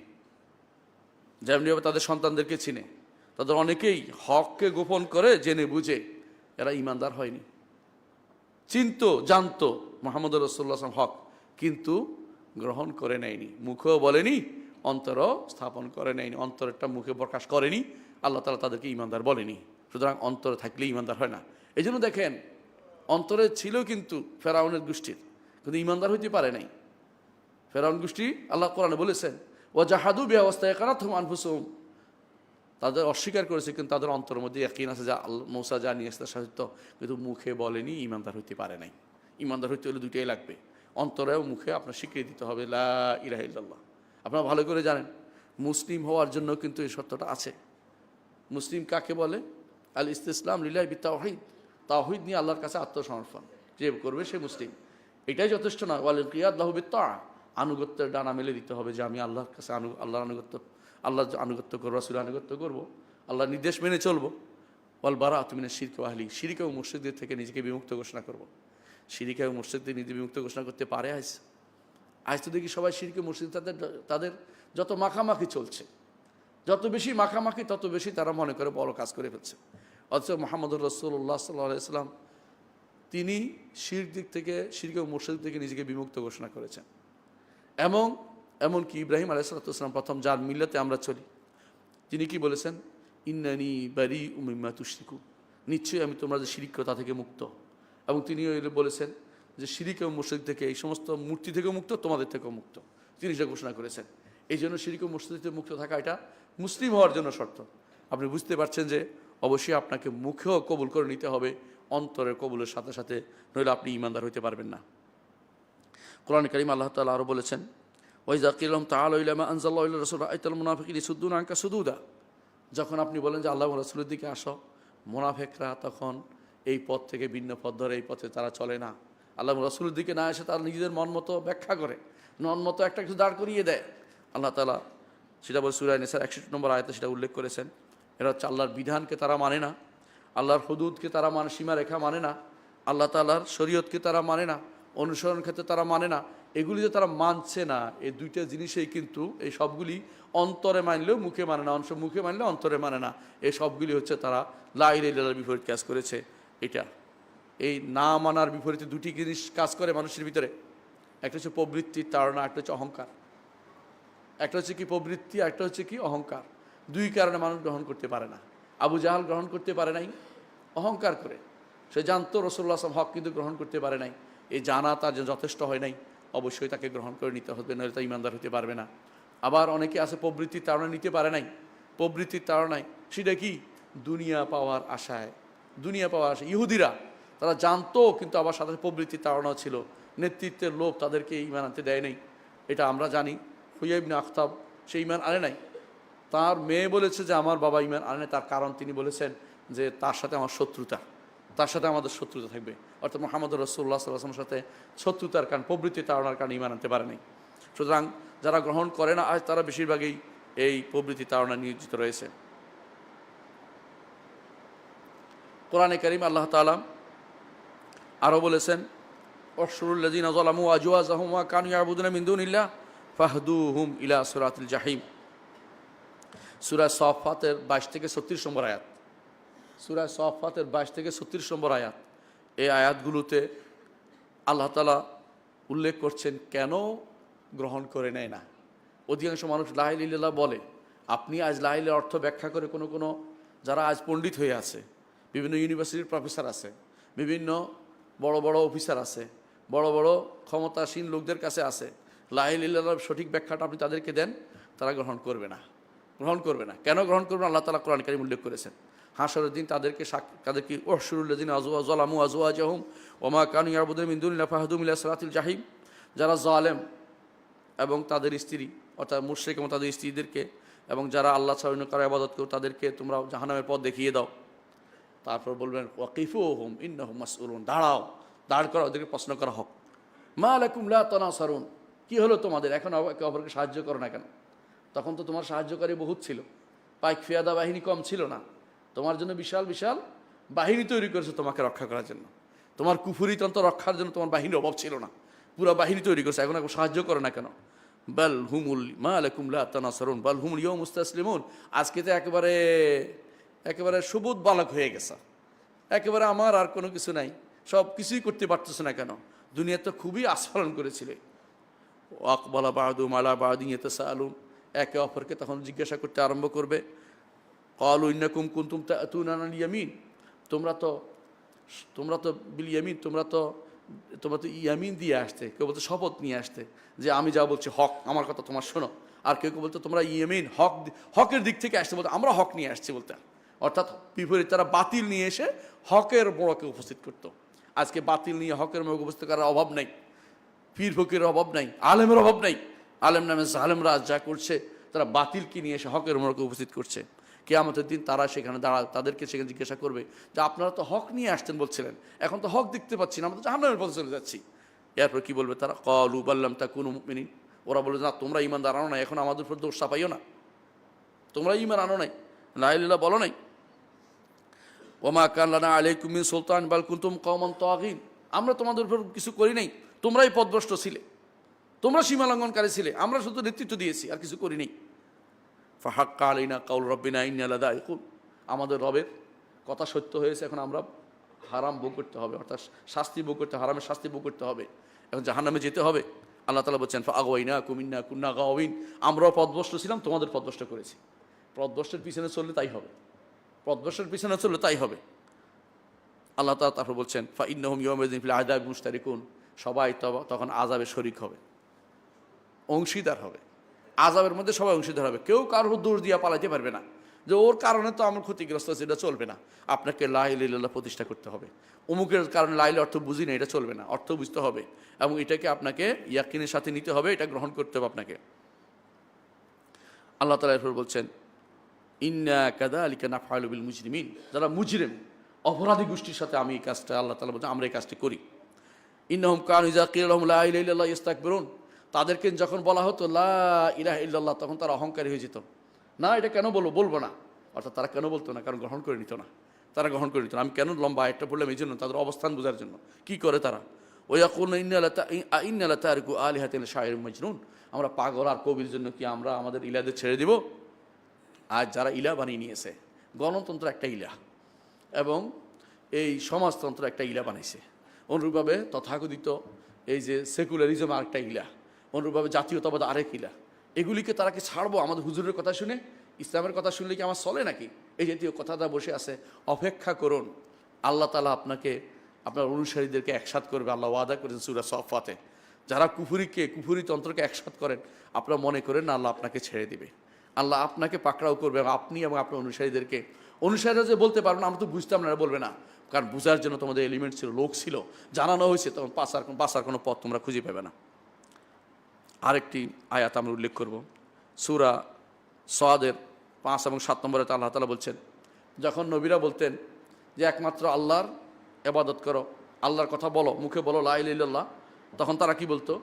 যেমনিভাবে তাদের সন্তানদেরকে চিনে। তাদের অনেকেই হককে গোপন করে জেনে বুঝে, এরা ইমানদার হয়নি। জানতো মুহাম্মদুর রাসূলুল্লাহ সাল্লাল্লাহু আলাইহি ওয়াসাল্লাম হক, কিন্তু গ্রহণ করে নেয়নি, মুখেও বলেনি, অন্তরও স্থাপন করে নেয়নি, অন্তরেরটা মুখে প্রকাশ করেনি। আল্লাহ তাআলা তাদেরকে ইমানদার বলেনি। সুতরাং অন্তরে থাকলে ইমানদার হয় না। এই জন্য দেখেন, অন্তরে ছিল কিন্তু ফেরাউনের গোষ্ঠীর, কিন্তু ইমানদার হইতে পারে নাই। ফেরাউন গোষ্ঠী আল্লাহ কোরআনে বলেছেন, ওয়া জাহাদু বিআওয়াস্তায়কানাতহুম আনফুসুহুম, তাদের অস্বীকার করেছে, কিন্তু তাদের অন্তরের মধ্যে ইয়াকিন আছে যে মূসা যা নিয়ে এসেছে সত্য, কিন্তু মুখে বলেনি, ইমানদার হইতে পারে নাই। ইমানদার হইতে হলে দুইটাই লাগবে, অন্তরে ও মুখে আপনার স্বীকৃতি দিতে হবে লা ইলাহা ইল্লাল্লাহ। আপনারা ভালো করে জানেন, মুসলিম হওয়ার জন্য কিন্তু এই সত্যটা আছে। মুসলিম কাকে বলে? আল ইসতিসলাম লিল্লাহি বিত্তাওহীদ, তাওহীদ নিয়ে আল্লাহর কাছে আত্মসমর্পণ যে করবে সে মুসলিম। এটাই যথেষ্ট না। ওয়াল কিয়াদ লাহু বিত্তাআ, আনুগত্যের ডানা মেলে দিতে হবে যে আমি আল্লাহর কাছে আল্লাহর আনুগত্য করবো, রাসূলের আনুগত্য করবো, আল্লাহর নির্দেশ মেনে চলবো। ওয়াল বারাআতু মিনাশ শিরকি ওয়া আহলিহি, শিরক এবং মুশরিকদের থেকে নিজেকে বিমুক্ত ঘোষণা করবো। শিরক এবং মুশরিকদের নিজে বিমুক্ত ঘোষণা করতে পারে আজ তো দেখি সবাই শিরক মুশরিক, তাদের যত মাখামাখি চলছে, যত বেশি মাখামাখি তত বেশি তারা মনে করে বড় কাজ করে ফেলছে। অথচ মুহাম্মদুর রাসূলুল্লাহ সাল্লাল্লাহু আলাইহি ওয়াসাল্লাম তিনি শিরক এবং মুশরিক থেকে নিজেকে বিমুক্ত ঘোষণা করেছেন। এমনকি ইব্রাহিম আলাইহিস সালাম প্রথম যার মিল্লাতে আমরা চলি, তিনি কি বলেছেন? ইন্নানি বারিউম মিম্মা তুশরিকুন, নিশ্চয়ই আমি তোমরা যে শিরক করো তা থেকে মুক্ত। এবং তিনি বলেছেন যে শিরক এবং মুশরিক থেকে, এই সমস্ত মূর্তি থেকেও মুক্ত, তোমাদের থেকেও মুক্ত, তিনি সেটা ঘোষণা করেছেন। এই জন্য শিরক এবং মুশরিক থেকে মুক্ত থাকা এটা মুসলিম হওয়ার জন্য শর্ত। আপনি বুঝতে পারছেন যে অবশ্যই আপনাকে মুখেও কবুল করে নিতে হবে, অন্তরের কবুলের সাথে সাথে, নইলে আপনি ইমানদার হইতে পারবেন না। কোরআনে কারীম আল্লাহ তাআলা আরও বলেছেন, ওয়াইযা কিলা লাহুম তাআলাউ ইলা মা আনজালাল্লাহু ইলা রাসূলিহি রাআইতাল মুনাফিকিনা ইয়াসুদ্দুনা আনকা সুদুদা, যখন আপনি বলেন যে আল্লাহ রাসূলের দিকে আসো, মুনাফিকরা তখন এই পথ থেকে ভিন্ন পথ ধরে এই পথে তারা চলে না, আল্লাহ রাসূলের দিকে না এসে তারা নিজেদের মন মতো ব্যাখ্যা করে, মন মতো একটা কিছু দাঁড় করিয়ে দেয়। আল্লাহ তাআলা সেটা বলে সূরা নিসার 61 নম্বর আয়াতে সেটা উল্লেখ করেছেন। এরা হচ্ছে আল্লাহর বিধানকে তারা মানে না, আল্লাহর হুদুদকে তারা মানে, সীমারেখা মানে না, আল্লাহ তাআলার শরীয়তকে তারা মানে না, অনুসরণ ক্ষেত্রে তারা মানে না। এগুলি যে তারা মানছে না, এই দুইটা জিনিসেই কিন্তু, এই সবগুলি অন্তরে মানলেও মুখে মানে না, মুখে মানলেও অন্তরে মানে না, এই সবগুলি হচ্ছে তারা লা ইলাহা ইল্লাল্লাহর বিপরীত কাজ করেছে। এটা এই না মানার বিপরীতে দুটি জিনিস কাজ করে মানুষের ভিতরে, একটা হচ্ছে প্রবৃত্তির তাড়না, একটা হচ্ছে অহংকার। একটা হচ্ছে কি প্রবৃত্তি, একটা হচ্ছে কি অহংকার। দুই কারণে মানুষ গ্রহণ করতে পারে না। আবু জাহাল গ্রহণ করতে পারে নাই অহংকার করে, সে জানতো রাসূলুল্লাহ সাল্লাল্লাহু আলাইহি ওয়াসাল্লাম হক, কিন্তু গ্রহণ করতে পারে নাই। এই জানা তার যে যথেষ্ট হয় নাই, অবশ্যই তাকে গ্রহণ করে নিতে হবে, নইলে তা ইমানদার হতে পারবে না। আবার অনেকে আছে প্রবৃত্তির তাড়না নিতে পারে নাই, প্রবৃত্তির তাড়নায়, সেটা কি দুনিয়া পাওয়ার আশায়, দুনিয়া পাওয়ার আশায়। ইহুদিরা তারা জানতো, কিন্তু আবার সাথে প্রবৃত্তির তাড়নাও ছিল, নেতৃত্বের লোভ তাদেরকে ইমান আনতে দেয় নাই। এটা আমরা জানি। হুয়াই ইবনে আখতাব সে ইমান আনে নাই, তার মেয়ে বলেছে যে আমার বাবা ইমান আনে, তার কারণ তিনি বলেছেন যে তার সাথে আমার শত্রুতা, তার সাথে আমাদের শত্রুতা থাকবে, অর্থাৎ মুহাম্মদ রাসূলুল্লাহ সাল্লাল্লাহু আলাইহি ওয়াসাল্লামের সাথে শত্রুতার কারণ, প্রবৃত্তি তাড়নার কারণে ইমান আনতে পারে নাই। সুতরাং যারা গ্রহণ করে না আজ, তারা বেশিরভাগই এই প্রবৃত্তি তাড়না নিয়োজিত রয়েছে। কোরআনে কারীম আল্লাহ তাআলা আরও বলেছেন, ওয়াহশুরুল লাযীনা যালামু আজওয়াজাহুম ওয়া কানু ইয়াবুদুনা মিন দুনিল্লাহ ফাহদুহুম ইলা সিরাতিল জাহিম। সূরা সাফফাতের 22 থেকে 36 নম্বর আয়াত, সূরা সাফফাতের 22 থেকে 36 নম্বর আয়াত। এই আয়াতগুলোতে আল্লাহ তাআলা উল্লেখ করছেন কেন গ্রহণ করে নেয় না। অধিকাংশ মানুষ লা ইলাহা ইল্লাল্লাহ বলে, আপনি আজ লা ইলাহার অর্থ ব্যাখ্যা করে কোনো যারা আজ পণ্ডিত হয়ে আছে, বিভিন্ন ইউনিভার্সিটির প্রফেসর আছে, বিভিন্ন বড় বড় অফিসার আছে, বড় বড় ক্ষমতাসীন লোকদের কাছে আছে, লা ইলাহা ইল্লাল্লাহর সঠিক ব্যাখ্যাটা আপনি তাদেরকে দেন, তারা গ্রহণ করবে না, গ্রহণ করবে না। কেন গ্রহণ করবে না? আল্লাহ তাআলা কোরআন কারীমে উল্লেখ করেছেন। হাসরের দিন তাদেরকে ওয়াহশুরুল লাযীনা যালামু আজওয়াজাহুম ওয়া মা কানু ইয়াবুদুনা মিন দুনিল্লাহি ফাহদুহুম ইলা সিরাতিল জাহিম। যারা জালেম এবং তাদের স্ত্রী, অর্থাৎ মুশরিক এবং তাদের স্ত্রীদেরকে, এবং যারা আল্লাহ ছাড়া অন্য কারো ইবাদত করে, তাদেরকে তোমরা জাহান্নামের পথ দেখিয়ে দাও। তারপর বলবেন ওয়াকিফুহুম ইন্নাহুম মাসউলুন, দাঁড়াও, দাঁড় করা, ওদেরকে প্রশ্ন করা হোক। মা লাকুম লা তানাসারুন, কি হলো তোমাদের, এখন একে অপরকে সাহায্য করো না কেন? তখন তো তোমার সাহায্যকারী বহুত ছিল, পাইক ফিয়াদা বাহিনী কম ছিল না, তোমার জন্য বিশাল বিশাল বাহিনী তৈরি করেছে তোমাকে রক্ষা করার জন্য, তোমার কুফুরিতন্ত্র রক্ষার জন্য তোমার বাহিনীর অভাব ছিল না, পুরো বাহিনী তৈরি করেছে, এখন সাহায্য করো না কেন? বাল হুমুল মা লাকুম লা তানাসারুন বাল হুমুল ইয়াউমা মুস্তাসলিমুন। আজকে তো একেবারে সুবুত বালক হয়ে গেছে, একেবারে আমার আর কোনো কিছু নাই, সব কিছুই করতে পারতেছে না কেন? দুনিয়া তো খুবই আস্ফালন করেছিলে। আকবালা বাদুম আলা বাদিন ইয়াতাসাআলুন, একে অপরকে তখন জিজ্ঞাসা করতে আরম্ভ করবে। ক্বালু ইন্নাকুম কুনতুম তা'তুনা আল ইয়ামিন, তোমরা তো বিল ইয়ামিন, তোমরা তো ইয়ামিন দিয়ে আসতে, কেউ বলতো শপথ নিয়ে আসতে, যে আমি যা বলছি হক, আমার কথা তোমার শোনো। আর কেউ কেউ বলতো তোমরা ইয়ামিন, হকের দিক থেকে আসতে, বলতো আমরা হক নিয়ে আসছি বলতে, অর্থাৎ বিপরীত, তারা বাতিল নিয়ে এসে হকের মোড়কে উপস্থিত করত। আজকে বাতিল নিয়ে হকের মোড়কে উপস্থিত করার অভাব নাই, পীর ফকিরের অভাব নাই, আলেমের অভাব নাই। আলেম নামে জালেমরা যা করছে, তারা বাতিলকে নিয়ে এসে হকের মোড়কে উপস্থিত করছে। কিয়ামতের দিন তারা সেখানে তাদেরকে সেখানে জিজ্ঞাসা করবে যে আপনারা তো হক নিয়ে আসতেন বলছিলেন, এখন তো হক দেখতে পাচ্ছি না, আমরা তো জাহান্নামের পথে চলে যাচ্ছি। এরপর কি বলবে তারা? ক্বালু বাল লাম তাকুনু মুমিনিন, ওরা বলবে না তোমরা ঈমানদার আনো নাই, এখন আমাদের উপর দোষ চাপাইও না, তোমরা ঈমান আনো নাই, লা ইলাহা ইল্লাল্লাহ বলো নাই। ওয়া মা কান লানা আলাইকুম মিন সুলতান বাল কুনতুম কওমান তাগিন, আমরা তোমাদের উপর কিছু করি নাই, তোমরাই পথভ্রষ্ট ছিলে, তোমরা সীমা লঙ্ঘনকারী ছিলে, আমরা শুধু নেতৃত্ব দিয়েছি, আর কিছু করি নাই। ফাহাক্কা আলাইনা কাউল রব্বিনা ইন্না লাদাইকুন, আমাদের রবের কথা সত্য হয়েছে, এখন আমরা হারাম ভোগ করতে হবে, অর্থাৎ শাস্তি ভোগ করতে, হারামের শাস্তি ভোগ করতে হবে, এখন জাহান্নামে যেতে হবে। আল্লাহ তাআলা বলছেন ফাআগওয়াইনাকুম ইন্না কুন্না গাওয়িন, আমরাও পথভ্রষ্ট ছিলাম, তোমাদের পথভ্রষ্ট করেছি। পথভ্রষ্টের পিছনে চললে তাই হবে, পথভ্রষ্টের পিছনে চললে তাই হবে। আল্লাহ তাআলা তারপর বলছেন ফাইন্নাহুম ইয়াওমাইযিন ফিল আযাবি মুশতারিকুন, সবাই তখন আযাবে শরীক হবে, অংশীদার হবে, আযাবের মধ্যে সবাই অংশীদার হবে। কেউ কারোর দোষ দিয়া পালাইতে পারবে না যে ওর কারণে তো আমার ক্ষতিগ্রস্ত হচ্ছে, এটা চলবে না। আপনাকে লা ইলাহা ইল্লাল্লাহ প্রতিষ্ঠা করতে হবে। অমুকের কারণে লা ইলাহা অর্থ বুঝি না, এটা চলবে না, অর্থ বুঝতে হবে এবং এটাকে আপনাকে ইয়াকিনের সাথে নিতে হবে, এটা গ্রহণ করতে হবে আপনাকে। আল্লাহ তাআলা এরপর বলছেন ইন্না কাযালিকা নাফআলু বিল মুজরিমিন, যারা মুজরিম অপরাধী গোষ্ঠীর সাথে আমি এই কাজটা, আল্লাহ তাআলা বলছেন আমরা এই কাজটি করি। ইন্নাহুম কানু ইযা কিলা লাহুম লা ইলাহা ইল্লাল্লাহ ইস্তাকবিরুন, তাদেরকে যখন বলা হতো লা ইলাহা ইল্লাল্লাহ তখন তারা অহংকারী হয়ে যেত। না এটা কেন বলবো না, অর্থাৎ তারা কেন বলতো না, কারণ গ্রহণ করে নিত না, তারা গ্রহণ করে নিত না। আমি কেন লম্বা আয়াতটা পড়লাম এই জন্য, তাদের অবস্থান বোঝার জন্য। কি করে তারা? ওয়াকুলুনা ইন্না লা তারিকু আলিহাতিন শাইরুম মাজনুন, আমরা পাগল আর কবির জন্য কি আমরা আমাদের ইলাহদের ছেড়ে দিব? আজ যারা ইলাহ বানিয়ে নিয়েছে, গণতন্ত্র একটা ইলাহ এবং এই সমাজতন্ত্র একটা ইলাহ বানাইছে, অনুরূপভাবে তথাকথিত এই যে সেকুলারিজম আরেকটা ইলাহ, অনুরূপভাবে জাতীয়তাবাদ আরেক ইলাহ, এগুলিকে তারা কি ছাড়বো? আমাদের হুজুরের কথা শুনে, ইসলামের কথা শুনলে কি আমার চলে নাকি? এই জাতীয় কথাটা বসে আছে। অপেক্ষা করুন, আল্লাহ তাআলা আপনাকে আপনার অনুসারীদেরকে একসাথ করবে। আল্লাহ ওয়াদা করেছেন সূরা সফফাতে, যারা কুফুরি তন্ত্রকে একসাথ করেন আপনারা মনে করেন না আল্লাহ আপনাকে ছেড়ে দিবে। আল্লাহ আপনাকে পাকড়াও করবে এবং আপনি এবং আপনার অনুসারীরা যে বলতে পারবেন আমরা তো বুঝতাম না, বলবে না, কারণ বুঝার জন্য তোমাদের এলিমেন্ট ছিল, লোক ছিল, জানানো হয়েছে, তখন বাঁচার কোনো পথ তোমরা খুঁজে পাবে না। আরেকটি আয়াত আমরা উল্লেখ করব, সূরা সাদের 5 এবং 7 নম্বরে আল্লাহ তাআলা বলছেন, যখন নবীরা বলতেন যে একমাত্র আল্লাহর ইবাদত করো, আল্লাহর কথা বলো, মুখে বলো লা ইলাহা ইল্লাল্লাহ, তখন তারা কি বলতো?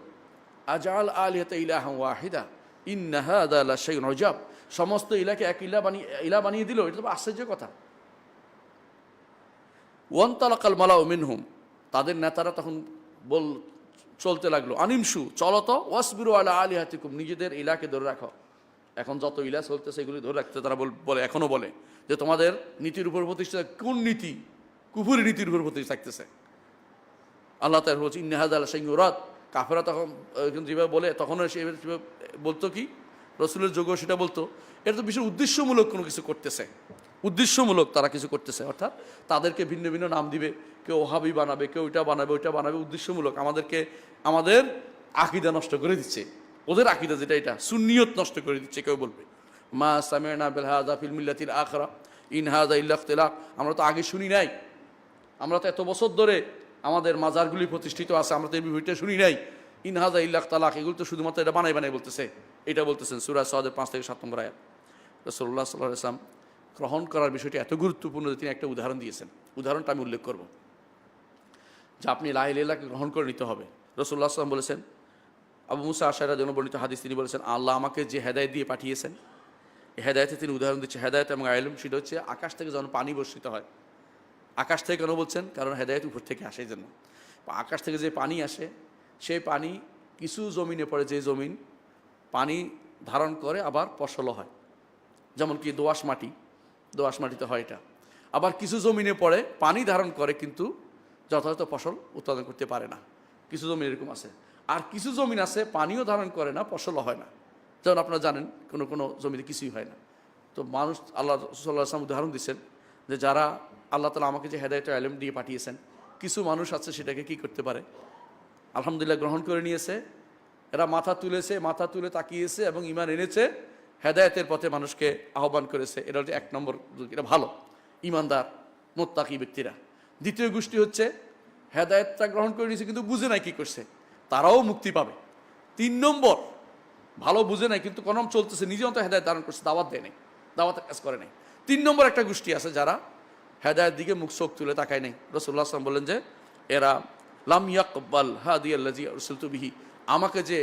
আজআল আলিহাতা ইলাহান ওয়াহিদা ইন্না হাযা লা শাইউন উজাব, সমস্ত ইলাকে এক ইলাহ বানিয়ে দিল, এটা তো আশ্চর্যের কথা। ওয়ান্তালাকাল মালাউ মিনহুম, তাদের নেতারা তখন চলতে লাগলো, আনিমশু চলো তো, ওয়াসবিরু আলা আলিহাতিকুম, নিজেদের ইলাকে ধরে রাখো। এখন যত ইলাহ চলতেছে এগুলি ধরে রাখতে তারা বলে, এখনও বলে যে তোমাদের নীতির উপর প্রতিষ্ঠা, কোন নীতি? কুফুরি নীতির উপর প্রতিষ্ঠা থাকতেছে। আল্লাহ তাআলা বলছেন ইন্না হাযা লা শাইউন উরাদ, কাফেরা তখন যেভাবে বলে, তখন সে বলতো কি, রসুলের যোগ্য সেটা বলতো, এটা তো বিশেষ উদ্দেশ্যমূলক কোনো কিছু করতেছে, উদ্দেশ্যমূলক তারা কিছু করতেছে, অর্থাৎ তাদেরকে ভিন্ন ভিন্ন নাম দিবে, কেউ ওহাবি বানাবে, কেউ ওইটা বানাবে, উদ্দেশ্যমূলক আমাদের আকীদা নষ্ট করে দিচ্ছে, ওদের আকীদা যেটা এটা সুন্নিয়ত নষ্ট করে দিচ্ছে। কেউ বলবে মা সামি'না বিল হাযা ফিল মিল্লাতিল আখিরা ইন হাযা ইল্লা ইখতিলাক, আমরা তো আগে শুনি নাই, আমরা তো এত বছর ধরে আমাদের মাজারগুলি প্রতিষ্ঠিত আছে, আমরা তো এই বিষয়টা শুনি নাই, ইন হাযা ইল্লা ইখতিলাক, এগুলো তো শুধুমাত্র এটা বানাই বলতেছে, এটা বলতেছেন সূরা সাদের 5 থেকে 7 নম্বর আয়াত। রাসূলুল্লাহ সাল্লাল্লাহু আলাইহি ওয়াসাল্লাম গ্রহণ করার বিষয়টি এত গুরুত্বপূর্ণ যে তিনি একটা উদাহরণ দিয়েছেন, উদাহরণটা আমি উল্লেখ করব, যে আপনি লা ইলাহা ইল্লাল্লাহকে গ্রহণ করে নিতে হবে। রাসূলুল্লাহ সাল্লাল্লাহু আলাইহি ওয়াসাল্লাম বলেছেন, আবু মুসা আশআরীর জন্য বর্ণিত হাদিস, তিনি বলেছেন আল্লাহ আমাকে যে হেদায়েত দিয়ে পাঠিয়েছেন, এই হেদায়েতে তিনি উদাহরণ দিচ্ছে, হেদায়েত এবং ইলম, সেটা হচ্ছে আকাশ থেকে যখন পানি বর্ষিত হয়, আকাশ থেকে কেন বলছেন? কারণ হেদায়েত উপর থেকে আসে, এই জন্য। আকাশ থেকে যে পানি আসে, সেই পানি কিছু জমিনে পড়ে, যে জমিন পানি ধারণ করে আবার ফসলও হয়, যেমন কি দোআঁশ মাটিতে হয় এটা। আবার কিছু জমিনে পড়ে পানি ধারণ করে কিন্তু যথাযথ ফসল উৎপাদন করতে পারে না, কিছু জমি এরকম আছে। আর কিছু জমিন আছে পানিও ধারণ করে না, ফসলও হয় না, যেমন আপনারা জানেন কোনো জমিতে কিছুই হয় না। তো মানুষ, আল্লাহ রাসূলুল্লাহ সাল্লাল্লাহু আলাইহি ওয়াসাল্লাম উদাহরণ দিচ্ছেন যে যারা আল্লাহ তাআলা আমাকে যে হেদায়েত ইলম দিয়ে পাঠিয়েছেন, কিছু মানুষ আছে সেটাকে কি করতে পারে, আলহামদুলিল্লাহ গ্রহণ করে নিয়েছে, এরা মাথা তুলে তাকিয়েছে এবং ঈমান এনেছে, হেদায়েতের পথে মানুষকে আহ্বান করেছে, এটা হচ্ছে 1 নম্বর, এটা ভালো ঈমানদার মুত্তাকি ব্যক্তিরা। দ্বিতীয় গোষ্ঠী হচ্ছে হেদায়েতটা গ্রহণ করে নিয়েছে কিন্তু বুঝে নাই কি করছে, তারাও মুক্তি পাবে। 3 নম্বর, ভালো বুঝে নাই কিন্তু কোন চলতেছে, নিজে অন্তত হেদায়েত ধারণ করছে, দাওয়াত দেয় নাই, দাওয়াতের কাজ করে নাই। 3 নম্বর একটা গোষ্ঠী আছে যারা হেদায়েত দিকে মুখ চোখ তুলে তাকায় নাই। রাসূলুল্লাহ সাল্লাল্লাহু আলাইহি ওয়াসাল্লাম বললেন যে এরা লাম ইয়াকবাল হাদিয়াল্লাযী আরসালতু বিহি, আমাকে যে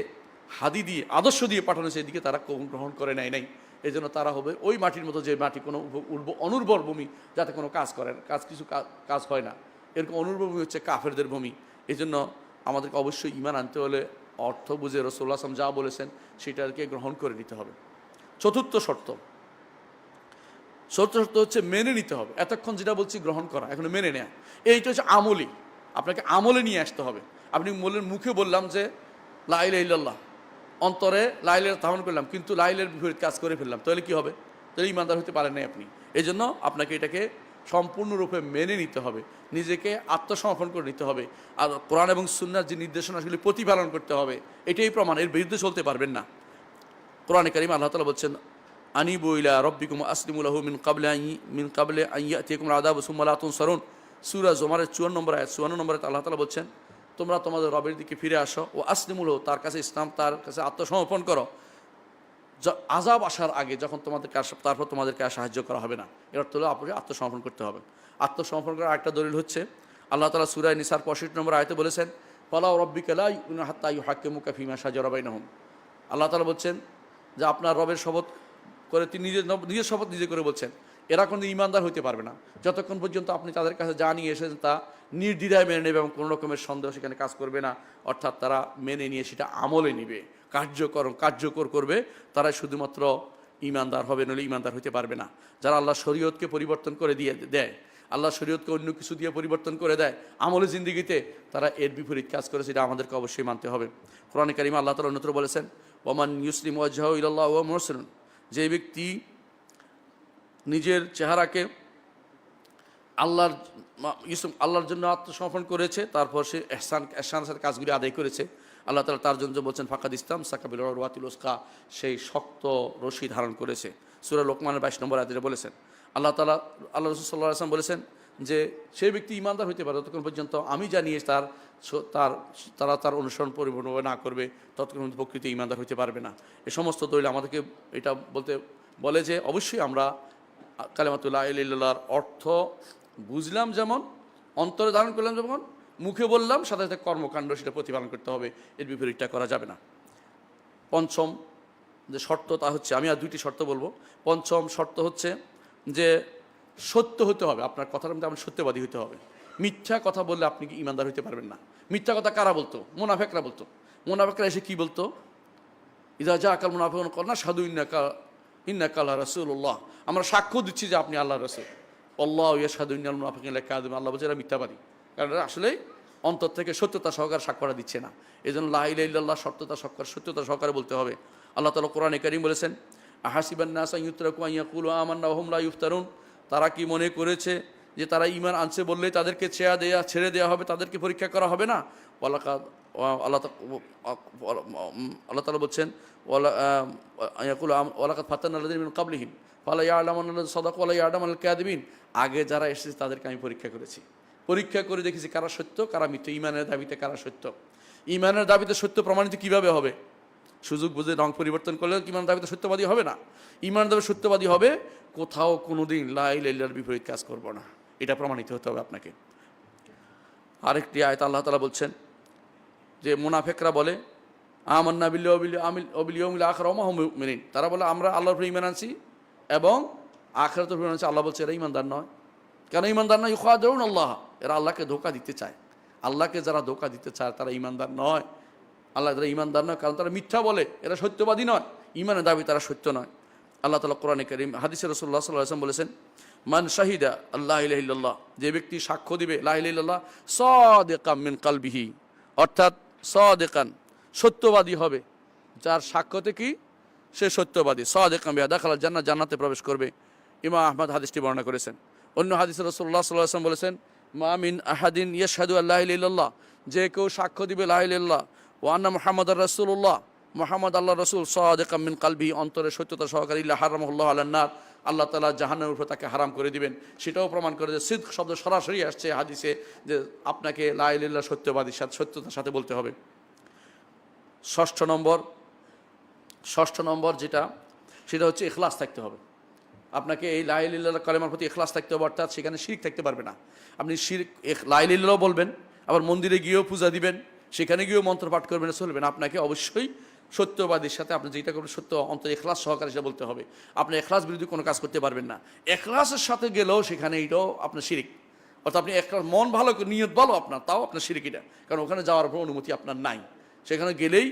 হাদি দিয়ে আদর্শ দিয়ে পাঠানো সেদিকে তারা গ্রহণ করে নাই। এই জন্য তারা হবে ওই মাটির মতো, যে মাটি কোনো অনুর্বর ভূমি, যাতে কোনো কাজ হয় না, এরকম অনুর্বর ভূমি হচ্ছে কাফেরদের ভূমি। এই জন্য আমাদেরকে অবশ্যই ঈমান আনতে হলে অর্থ বুঝে রাসূলুল্লাহ সাল্লাল্লাহু আলাইহি ওয়াসাল্লাম যা বলেছেন সেটাকে গ্রহণ করে নিতে হবে। চতুর্থ শর্ত হচ্ছে মেনে নিতে হবে। এতক্ষণ যেটা বলছি গ্রহণ করা, এখন মেনে নেয়া, এইটা হচ্ছে আমলি, আপনাকে আমলে নিয়ে আসতে হবে। আপনি মুখে বললাম যে লা ইলাহা ইল্লাল্লাহ, অন্তরে লা ইলাহা ধারণ করলাম কিন্তু লা ইলাহার বিপরীত কাজ করে ফেললাম, তাহলে কি হবে? তাহলে ঈমানদার হতে পারেন নাই আপনি। এই জন্য আপনাকে এটাকে সম্পূর্ণরূপে মেনে নিতে হবে, নিজেকে আত্মসমর্পণ করে নিতে হবে, আর কোরআন এবং সুন্নাহর যে নির্দেশনাগুলি প্রতিপালন করতে হবে, এটাই প্রমাণ, এর বিরুদ্ধে চলতে পারবেন না। কোরআনে কারীম আল্লাহ তাআলা বলছেন আনিবু ইলা রাব্বিকুম আসলিমু লাহু মিন ক্বাবলি আন ইয়াতিয়াকুম আযাবু সুম্মা লা তুনসারুন, সূরা জুমারের 54 নম্বর আয়াত। 54 নম্বরে আল্লাহ তাআলা বলছেন তোমরা তোমাদের রবের দিকে ফিরে আসো, ও আসলিমু লাহু, তার কাছে ইসলাম, তার কাছে আত্মসমর্পণ করো, আযাব আসার আগে যখন তোমাদেরকে তারপর তোমাদেরকে আর সাহায্য করা হবে না। এর অর্থ হলো আপনাকে আত্মসমর্পণ করতে হবে। আত্মসমর্পণ করার আরেকটা দলিল হচ্ছে আল্লাহ তাআলা সূরা নিসার 65 নম্বর আয়াতে বলেছেন, ফালা রাব্বিকা লা ইউমিনুনা হাত্তা ইউহাক্কিমুকা ফীমা শাজারা বাইনাহুম। আল্লাহ তাআলা বলছেন যে আপনার রবের শপথ করে তিনি নিজের শপথ নিজে করে বলছেন, এরা কোনো ইমানদার হইতে পারবে না যতক্ষণ পর্যন্ত আপনি তাদের কাছে যা নিয়ে এসেছেন তা নির্দ্বিধায় মেনে নেবে এবং কোনো রকমের সন্দেহ সেখানে কাজ করবে না। অর্থাৎ তারা মেনে নিয়ে সেটা আমলে নিবে, কার্যকর করবে, তারা শুধুমাত্র ইমানদার হবে, নইলে ইমানদার হইতে পারবে না। যারা আল্লাহ শরীয়তকে পরিবর্তন করে দেয়, আল্লাহ শরীয়তকে অন্য কিছু দিয়ে পরিবর্তন করে দেয় আমলে জিন্দিগিতে, তারা এর বিপরীত কাজ করেছে, এটা আমাদেরকে অবশ্যই মানতে হবে। কোরআনে কারিমে আল্লাহ তাআলা অন্যত্র বলেছেন, ওমান ইউসলিম ওয়াজহাহু ইলাল্লাহ ওয়া মুহসিনুন, যে ব্যক্তি নিজের চেহারাকে আল্লাহর জন্য আত্মসমর্পণ করেছে, তারপর সে এহসানের সাথে কাজগুলি আদায় করেছে, আল্লাহ তাআলা তার জন্য বলছেন ফাকাদ ইসতামসাকা বিল উরওয়াতিল উসকা, সেই শক্ত রশি ধারণ করেছে। সূরা লোকমানের 22 নম্বর আয়াতে বলেছেন। আল্লাহ রাসূল সাল্লাল্লাহু আলাইহি ওয়াসাল্লাম বলেছেন যে সেই ব্যক্তি ইমানদার হইতে পারে ততক্ষণ পর্যন্ত আমি জানিয়ে তারা তার অনুসরণ পরিপূর্ণভাবে না করবে, ততক্ষণ প্রকৃতি ইমানদার হইতে পারবে না। এই সমস্ত দলিল আমাদেরকে এটা বলে যে অবশ্যই আমরা কালিমাতু লা ইলাহা ইল্লাল্লাহর অর্থ বুঝলাম যেমন, অন্তরে ধারণ করলাম যেমন, মুখে বললাম, সাথে সাথে কর্মকাণ্ড সেটা প্রতিপালন করতে হবে, এর বিপরীতটা করা যাবে না। পঞ্চম যে শর্ত তা হচ্ছে, আমি আর 2টি শর্ত বলবো। পঞ্চম শর্ত হচ্ছে যে সত্য হতে হবে, আপনার কথার মধ্যে আপনার সত্যবাদী হতে হবে। মিথ্যা কথা বললে আপনি কি ইমানদার হইতে পারবেন না। মিথ্যা কথা কারা বলতো? মুনাফিকরা বলতো। মুনাফিকরা এসে কি বলতো? ইযা জাআকাল মুনাফিকুনা ক্বালু নাশহাদু ইন্নাকা লারাসূলুল্লাহ, আমরা সাক্ষ্য দিচ্ছি যে আপনি আল্লাহর রাসূল। আল্লাহু ইয়াশহাদু ইন্নাল মুনাফিকিনা লাকাযিবুন, আল্লাহ বলছে এরা মিথ্যাবাদী, কারণ আসলে অন্তর থেকে সত্যতা সহকারে সাক্ষ্যটা দিচ্ছে না। এজন্য লা ইলাহা ইল্লাল্লাহ সত্যতা সহকারে বলতে হবে। আল্লাহ তাআলা কোরআনে কারীম বলেছেন, আহাসিবান নাসা ইউতরাকু আন ইয়াকুলু আমান্না ওয়া হুম লা ইফতারুন, তারা কি মনে করেছে যে তারা ঈমান আনছে বললেই তাদেরকে ছেড়ে দেওয়া হবে, তাদেরকে পরীক্ষা করা হবে না? আল্লাহ তাআলা বলছেন ওয়ালাকাদ ফাতান্না আল্লাযীনা মিন ক্বাবলিহিম ফালা ইয়ালামুনা সাদাকু ওয়া লা ইয়ালামুল কাযিবিন, আগে যারা এসেছে তাদেরকে আমি পরীক্ষা করেছি, পরীক্ষা করে দেখেছি কারা সত্য কারা মিথ্যা, ঈমানের দাবিতে কারা সত্য। ঈমানের দাবিতে সত্য প্রমাণিত কিভাবে হবে? সুযোগ বুঝে রং পরিবর্তন করলে ঈমানের দাবিতে সত্যবাদী হবে না। ঈমানের দাবিতে সত্যবাদী হবে কোথাও কোনোদিন লা ইলাহা ইল্লাল্লাহর বিপরীত কাজ করব না, এটা প্রমাণিত হতে হবে আপনাকে। আরেকটি আয়াত আল্লাহ তাআলা বলছেন যে মুনাফিকরা বলে আমান্না বিল্লাহি ওয়া বিল ইয়াউমিল আখির ওয়া মা হুম মুমিনিন, তারা বলে আমরা আল্লাহর উপর ঈমান আনছি এবং আখিরাতের উপর ঈমান আনছি। আল্লাহ বলছে এরা ঈমানদার নয়। কেন ঈমানদার নয়? ইউখাদিউন আল্লাহ, এরা আল্লাহকে ধোঁকা দিতে চায়। আল্লাহকে যারা ধোঁকা দিতে চায় তারা ঈমানদার নয়। আল্লাহ তারা ঈমানদার নয়, কারণ তারা মিথ্যা বলে, এরা সত্যবাদী নয়, ঈমানের দাবি তারা সত্য নয়। আল্লাহ তাআলা কোরআনে কারীম হাদিসে রাসূলুল্লাহ সাল্লাল্লাহু আলাইহি ওয়াসাল্লাম বলেছেন, মান শাহিদা আল্লা ইলাহা ইল্লাল্লাহ, যে ব্যক্তি সাক্ষ্য দিবে লা ইলাহা ইল্লাল্লাহ সাদিকাম মিন কলবিহি, অর্থাৎ সাদিকান সত্যবাদী হবে, যার সাক্ষ্যতে কি সে সত্যবাদী, সাদিকাম বিহা দাখালাল জান্নাহ, জান্নাতে প্রবেশ করবে। ইমাম আহমদ হাদিসটি বর্ণনা করেছেন। অন্য হাদিসে রাসূলুল্লাহ সাল্লাল্লাহু আলাইহি ওয়াসাল্লাম বলেছেন, মা মিন আহাদিন ইয়াশহাদু আল্লা ইলাহা ইল্লাল্লাহ, যে কেউ সাক্ষ্য দিবে লা ইলাহা ইল্লাল্লাহ ওয়া আন্না মুহাম্মাদার রাসূলুল্লাহ, মুহাম্মদ আল্লাহর রাসূল, সাদিকাম মিন কলবিহি, অন্তরে সত্যতা সহকারে, ইল্লা হারামাহুল্লাহু আলান নার, আল্লাহ তাআলা জাহান্নামের উপর তাকে হারাম করে দিবেন। সেটাও প্রমাণ করে যে সিদক শব্দ সরাসরি আসছে হাদিসে, যে আপনাকে লা ইলাহা ইল্লাল্লাহ সত্যবাদীর সাথে সত্যতার সাথে বলতে হবে। ষষ্ঠ নম্বর যেটা, সেটা হচ্ছে ইখলাস থাকতে হবে। আপনাকে এই লা ইলাহা ইল্লাল্লাহ কালেমার প্রতি ইখলাস থাকতে হবে, অর্থাৎ সেখানে শিরক থাকতে পারবে না। আপনি শিরক লা ইলাহা ইল্লাল্লাহ বলবেন, আবার মন্দিরে গিয়েও পূজা দিবেন, সেখানে গিয়েও মন্ত্র পাঠ করবেন, চলবে না। আপনাকে অবশ্যই সত্যবাদীর সাথে আপনি যেটা করবেন সত্য অন্তর ইখলাস সহকারে সেটা বলতে হবে। আপনি ইখলাস বিরোধী কোনো কাজ করতে পারবেন না। ইখলাসের সাথে গেলেও সেখানে এটাও আপনার শিরক, অর্থাৎ আপনি ইখলাস মন ভালো নিয়ত ভালো আপনার, তাও আপনার শিরক এটা, কারণ ওখানে যাওয়ার পর অনুমতি আপনার নাই। সেখানে গেলেই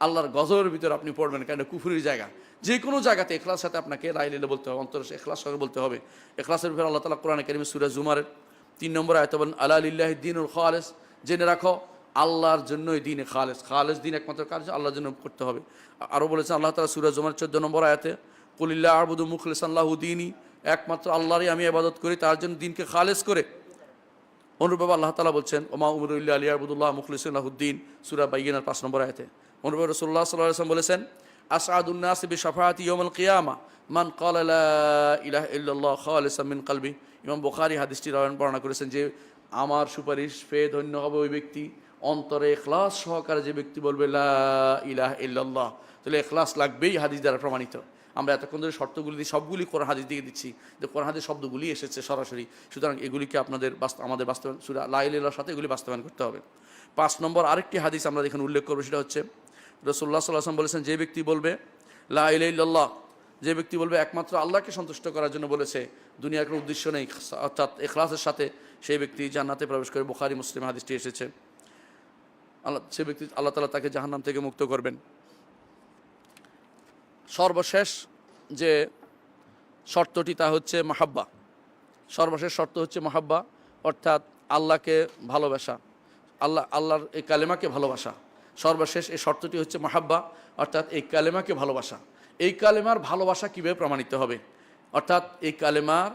আল্লাহর গজবের ভিতরে আপনি পড়বেন, কারণ কুফুরির জায়গা। যে কোনো জায়গাতে ইখলাসের সাথে আপনাকে লা ইলাহা ইল্লাল্লাহ বলতে হবে, অন্তর ইখলাস সহকারে বলতে হবে। ইখলাসের ব্যাপারে আল্লাহ তাআলা কোরআনে কারীমে সূরা জুমারের 3 নম্বর আয়াতে বলেন, আলা লিল্লাহি দ্বীনুল খালিস, জেনে রাখো আল্লাহর জন্যই দ্বীনে খালেস দ্বীন একমাত্র কাজ আল্লাহর জন্য করতে হবে। আরও বলেছেন আল্লাহ তাআলা সূরা জুমার 14 নম্বর আয়াতে, কুলিল্লাহ আ'বুদু মুখলিসান লাহু দীনি, একমাত্র আল্লাহরই আমি ইবাদত করি, তার জন্য দ্বীনকে খালেস করে। অনুরূপভাবে আল্লাহ তাআলা বলছেন, ওমা উমিরু ইল্লা লিয়াবুদুল্লাহ মুখলিসিন লাহুদ্দীন, সূরা বাইয়িনার 5 নম্বর আয়াতে। অনুরূপভাবে রাসূলুল্লাহ সাল্লাল্লাহু আলাইহি ওয়াসাল্লাম বলেছেন, আসআদুন নাসি বিশাফাআতি ইয়াউমিল কিয়ামা মান ক্বালা লা ইলাহা ইল্লাল্লাহ খালিসাম মিন কলবি। ইমাম বুখারী হাদিসটি বর্ণনা করেছেন যে আমার সুপারিশ পেয়ে ধন্য হবে ওই ব্যক্তি, অন্তরে ইখলাস সহকারে যে ব্যক্তি বলবে লা ইলাহা ইল্লাল্লাহ তাহলে এখলাস লাগবেই, হাদিস দ্বারা প্রমাণিত। আমরা এতক্ষণ ধরে শর্তগুলি দিয়ে সবগুলি কোরআন হাদিস দিয়ে দিচ্ছি, যে কোরআন হাদিস শব্দগুলি এসেছে সরাসরি, সুতরাং এগুলিকে আমাদের বাস্তবায়ন, সূরা লা ইলাহা ইল্লাল্লাহর সাথে এগুলি বাস্তবায়ন করতে হবে। 5 নম্বর আরেকটি হাদিস আমরা এখানে উল্লেখ করবো, সেটা হচ্ছে রাসূলুল্লাহ সাল্লাল্লাহু আলাইহি ওয়াসাল্লাম বলেছেন, যে ব্যক্তি বলবে লা ইলাহা ইল্লাল্লাহ, যে ব্যক্তি বলবে একমাত্র আল্লাহকে সন্তুষ্ট করার জন্য বলেছে, দুনিয়ার কোনো উদ্দেশ্য নেই, অর্থাৎ ইখলাসের সাথে, সেই ব্যক্তি জান্নাতে প্রবেশ করে। বুখারী মুসলিম হাদিসটি এসেছে। সে ব্যক্তি আল্লাহ তাআলা তাকে জাহান্নাম থেকে মুক্ত করবেন। সর্বশেষ যে শর্তটি তা হচ্ছে মাহাব্বা। সর্বশেষ শর্ত হচ্ছে মাহাব্বা, অর্থাৎ আল্লাহকে ভালোবাসা, আল্লাহর এই কালেমাকে ভালোবাসা। সর্বশেষ এই শর্তটি হচ্ছে মাহাব্বা, অর্থাৎ এই কালেমাকে ভালোবাসা। এই কালেমার ভালোবাসা কীভাবে প্রমাণিত হবে? অর্থাৎ এই কালেমার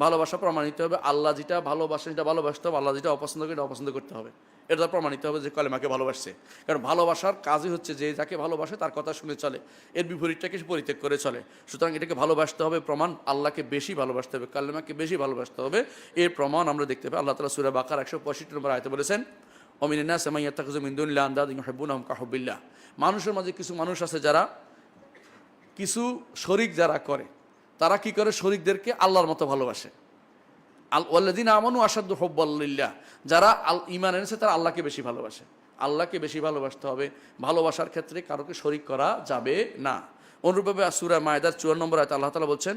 ভালোবাসা প্রমাণিত হবে, আল্লাহ যেটা ভালোবাসেন সেটা ভালোবাসতে হবে, আল্লাহ যেটা অপছন্দ করে এটা অপছন্দ করতে হবে। এটা প্রমাণিত হবে যে কালেমাকে ভালোবাসছে। কারণ ভালোবাসার কাজই হচ্ছে যে যাকে ভালোবাসে তার কথা শুনে চলে, এর বিপরীতটাকে পরিত্যাগ করে চলে। সুতরাং এটাকে ভালোবাসতে হবে, প্রমাণ আল্লাহকে বেশি ভালোবাসতে হবে, কালেমাকে বেশি ভালোবাসতে হবে। এর প্রমাণ আমরা দেখতে পাই আল্লাহ তাআলা সূরা বাকারা 165 নম্বর আয়াতে বলেছেন, ওমিনান নাসি মান ইয়াত্তাখিযু মিন দুনিল্লাহি আনদাদান ইউহিব্বুনাহুম কাহুব্বিল্লাহ। মানুষের মাঝে কিছু মানুষ আছে যারা কিছু শরিক যারা করে, তারা কি করে? শরিকদেরকে আল্লাহর মতো ভালোবাসে। ওয়াল্লাযীনা আমানু আশাদ্দু হুব্বাল লিল্লাহ, যারা ঈমান এনেছে তারা আল্লাহকে বেশি ভালোবাসে। আল্লাহকে বেশি ভালোবাসতে হবে, ভালোবাসার ক্ষেত্রে কারোকে শরিক করা যাবে না। অনুরূপভাবে সূরা মায়েদার 54 নম্বর আয়াতে আল্লাহ তাআলা বলছেন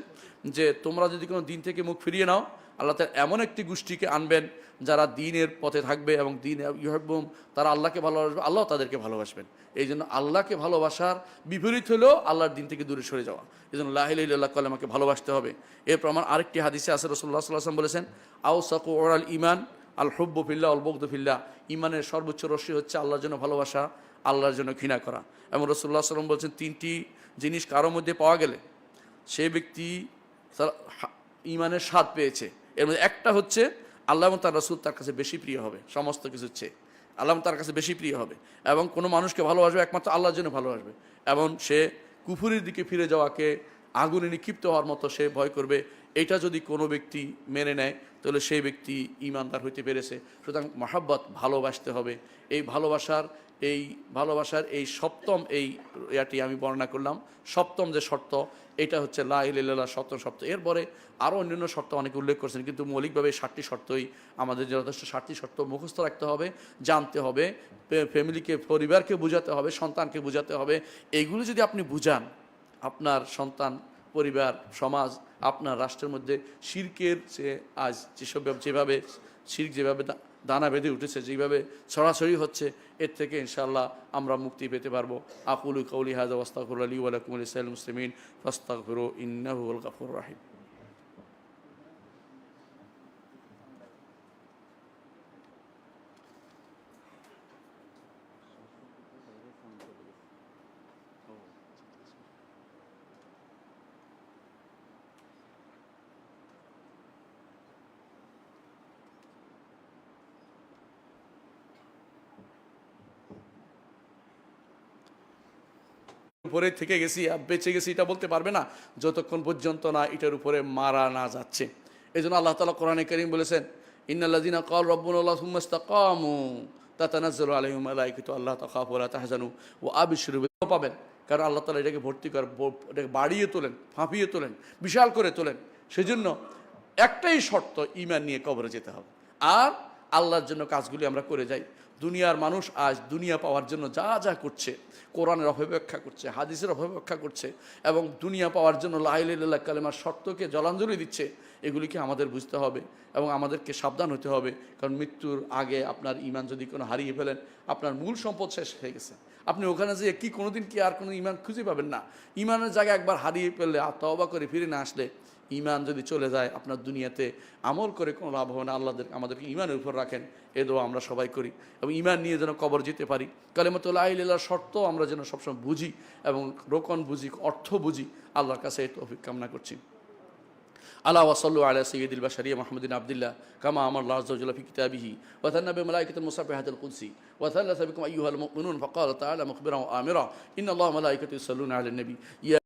যে তোমরা যদি কোনো দিন থেকে মুখ ফিরিয়ে নাও, আল্লাহ তাআলা এমন একটি গোষ্ঠীকে আনবেন যারা দ্বীনের পথে থাকবে এবং দ্বীন ইউহিব্বুহুম, তারা আল্লাহকে ভালোবাসবে, আল্লাহ তাদেরকে ভালোবাসবেন। এই জন্য আল্লাহকে ভালোবাসার বিপরীত হলেও আল্লাহর দিন থেকে দূরে সরে যাওয়া। এই জন্য লা ইলাহা ইল্লাল্লাহ কালেমাকে ভালোবাসতে হবে। এর প্রমাণ আরেকটি হাদিসে আছে, রাসূলুল্লাহ সাল্লাল্লাহু আলাইহি ওয়াসাল্লাম বলেছেন, আওসাকু আল ঈমান আল হুব্বু ফিল্লাহ ওয়াল বুগদু ফিল্লাহ। ঈমানের সর্বোচ্চ রশ্মি হচ্ছে আল্লাহর জন্য ভালোবাসা, আল্লাহর জন্য ঘৃণা করা। এবং রাসূলুল্লাহ সাল্লাল্লাহু আলাইহি ওয়াসাল্লাম বলছেন, 3টি জিনিস কারোর মধ্যে পাওয়া গেলে সেই ব্যক্তি ঈমানের স্বাদ পেয়েছে। এর মধ্যে একটা হচ্ছে আল্লাহ এবং তার রাসূল তার কাছে বেশি প্রিয় হবে, সমস্ত কিছুর চেয়ে আল্লাহ তার কাছে বেশি প্রিয় হবে। এবং কোনো মানুষকে ভালোবাসবে একমাত্র আল্লাহর জন্য ভালোবাসবে, এবং সে কুফুরের দিকে ফিরে যাওয়াকে, আগুনে নিক্ষিপ্ত হওয়ার মতো সে ভয় করবে। এটা যদি কোনো ব্যক্তি মেনে নেয় তাহলে সেই ব্যক্তি ঈমানদার হইতে পেরেছে। সুতরাং মহাব্বত, ভালোবাসতে হবে। এই ভালোবাসার এই সপ্তম ইয়াটি আমি বর্ণনা করলাম, সপ্তম যে শর্ত, এটা হচ্ছে লা ইলাহা ইল্লাল্লাহ সপ্তম শর্ত। এরপরে আরও অন্যান্য শর্ত অনেকে উল্লেখ করছেন, কিন্তু মৌলিকভাবে এই 7টি শর্তই আমাদের যথেষ্ট। 7টি শর্ত মুখস্থ রাখতে হবে, জানতে হবে, ফ্যামিলিকে, পরিবারকে বোঝাতে হবে, সন্তানকে বোঝাতে হবে। এইগুলো যদি আপনি বুঝান, আপনার সন্তান, পরিবার, সমাজ, আপনার রাষ্ট্রের মধ্যে শিরকের আজ যেভাবে শিরক যেভাবে দানা বেঁধে উঠেছে, যেভাবে ছড়াছড়ি হচ্ছে, এর থেকে ইনশাআল্লাহ আমরা মুক্তি পেতে পারবো। আকুলু কাউলি হাযা ওয়াস্তাগফিরুল্লাহ লি ওয়া লাকুম ওয়া লিসাইরিল মুসলিমিন ফাস্তাগফিরু ইন্নাহু হুয়াল গাফুরুর রাহিম। উপরে থেকে গেছি, বেঁচে গেছি এটা বলতে পারবে না যতক্ষণ পর্যন্ত না এটার উপরে মারা না যাচ্ছে। এই জন্য আল্লাহ তাআলা কোরআনে কারীম বলেছেন, ইন্নাল্লাযীনা ক্বালু রাব্বুনাল্লাহু সুম্মা ইসতাকামু তাতানাজ্জালু আলাইহিমুল মালায়েকাতু আল্লা তাখাফু ওয়া লা তাহজানু ওয়া আবশিরু বিল পাবেন। কারণ আল্লাহ তাআলা এটাকে এটাকে বাড়িয়ে তোলেন, ফাঁপিয়ে তোলেন, বিশাল করে তোলেন। সেজন্য একটাই শর্ত, ঈমান নিয়ে কবরে যেতে হবে। আর আল্লাহর জন্য কাজগুলি আমরা করে যাই। দুনিয়ার মানুষ আজ দুনিয়া পাওয়ার জন্য যা যা করছে, কোরআনের অপব্যাখ্যা করছে, হাদিসের অপব্যাখ্যা করছে, এবং দুনিয়া পাওয়ার জন্য লা ইলাহা ইল্লাল্লাহ কালেমার শর্তকে জলাঞ্জলি দিচ্ছে। এগুলিকে আমাদের বুঝতে হবে এবং আমাদেরকে সাবধান হতে হবে। কারণ মৃত্যুর আগে আপনার ঈমান যদি কোনো হারিয়ে ফেলেন, আপনার মূল সম্পদ শেষ হয়ে গেছে। আপনি ওখানে যেয়ে কি কোনোদিন কি আর কোনো ঈমান খুঁজে পাবেন না। ঈমানের জায়গায় একবার হারিয়ে ফেললে, তওবা করে ফিরে না আসলে, ঈমান যদি চলে যায়, আপনার দুনিয়াতে আমল করে কোনো লাভ হবে না। আল্লাহ আমাদেরকে ঈমানের উপর রাখেন, এ দোয়া আমরা সবাই করি। এবং ঈমান নিয়ে যেন কবর যেতে পারি। কালেমাতু লা ইলাহা ইল্লাল্লাহর শর্ত আমরা যেন সবসময় বুঝি এবং রোকন বুঝি, অর্থ বুঝি। আল্লাহর কাছে এই তৌফিক কামনা করছি। আলা ওয়া সাল্লু আলা সাইয়্যিদিল বাশারিয়া মুহাম্মাদিন আবদুল্লাহ কামা আমারা আল্লাহু আযজা ওয়া জাল্লা ফি কিতাবিহি ওয়া তান্না বি মালাইকাতিল মুসাব্বিহাতিল কুদসি ওয়া তাল্লাসা বিকুম আইয়ুহাল মুমিনুন ফাকালা তাআলা মুখবিরান ওয়া আমিরা ইন্নাল্লাহা ওয়া মালাইকাতাহু ইউসাল্লুনা আলান নবী।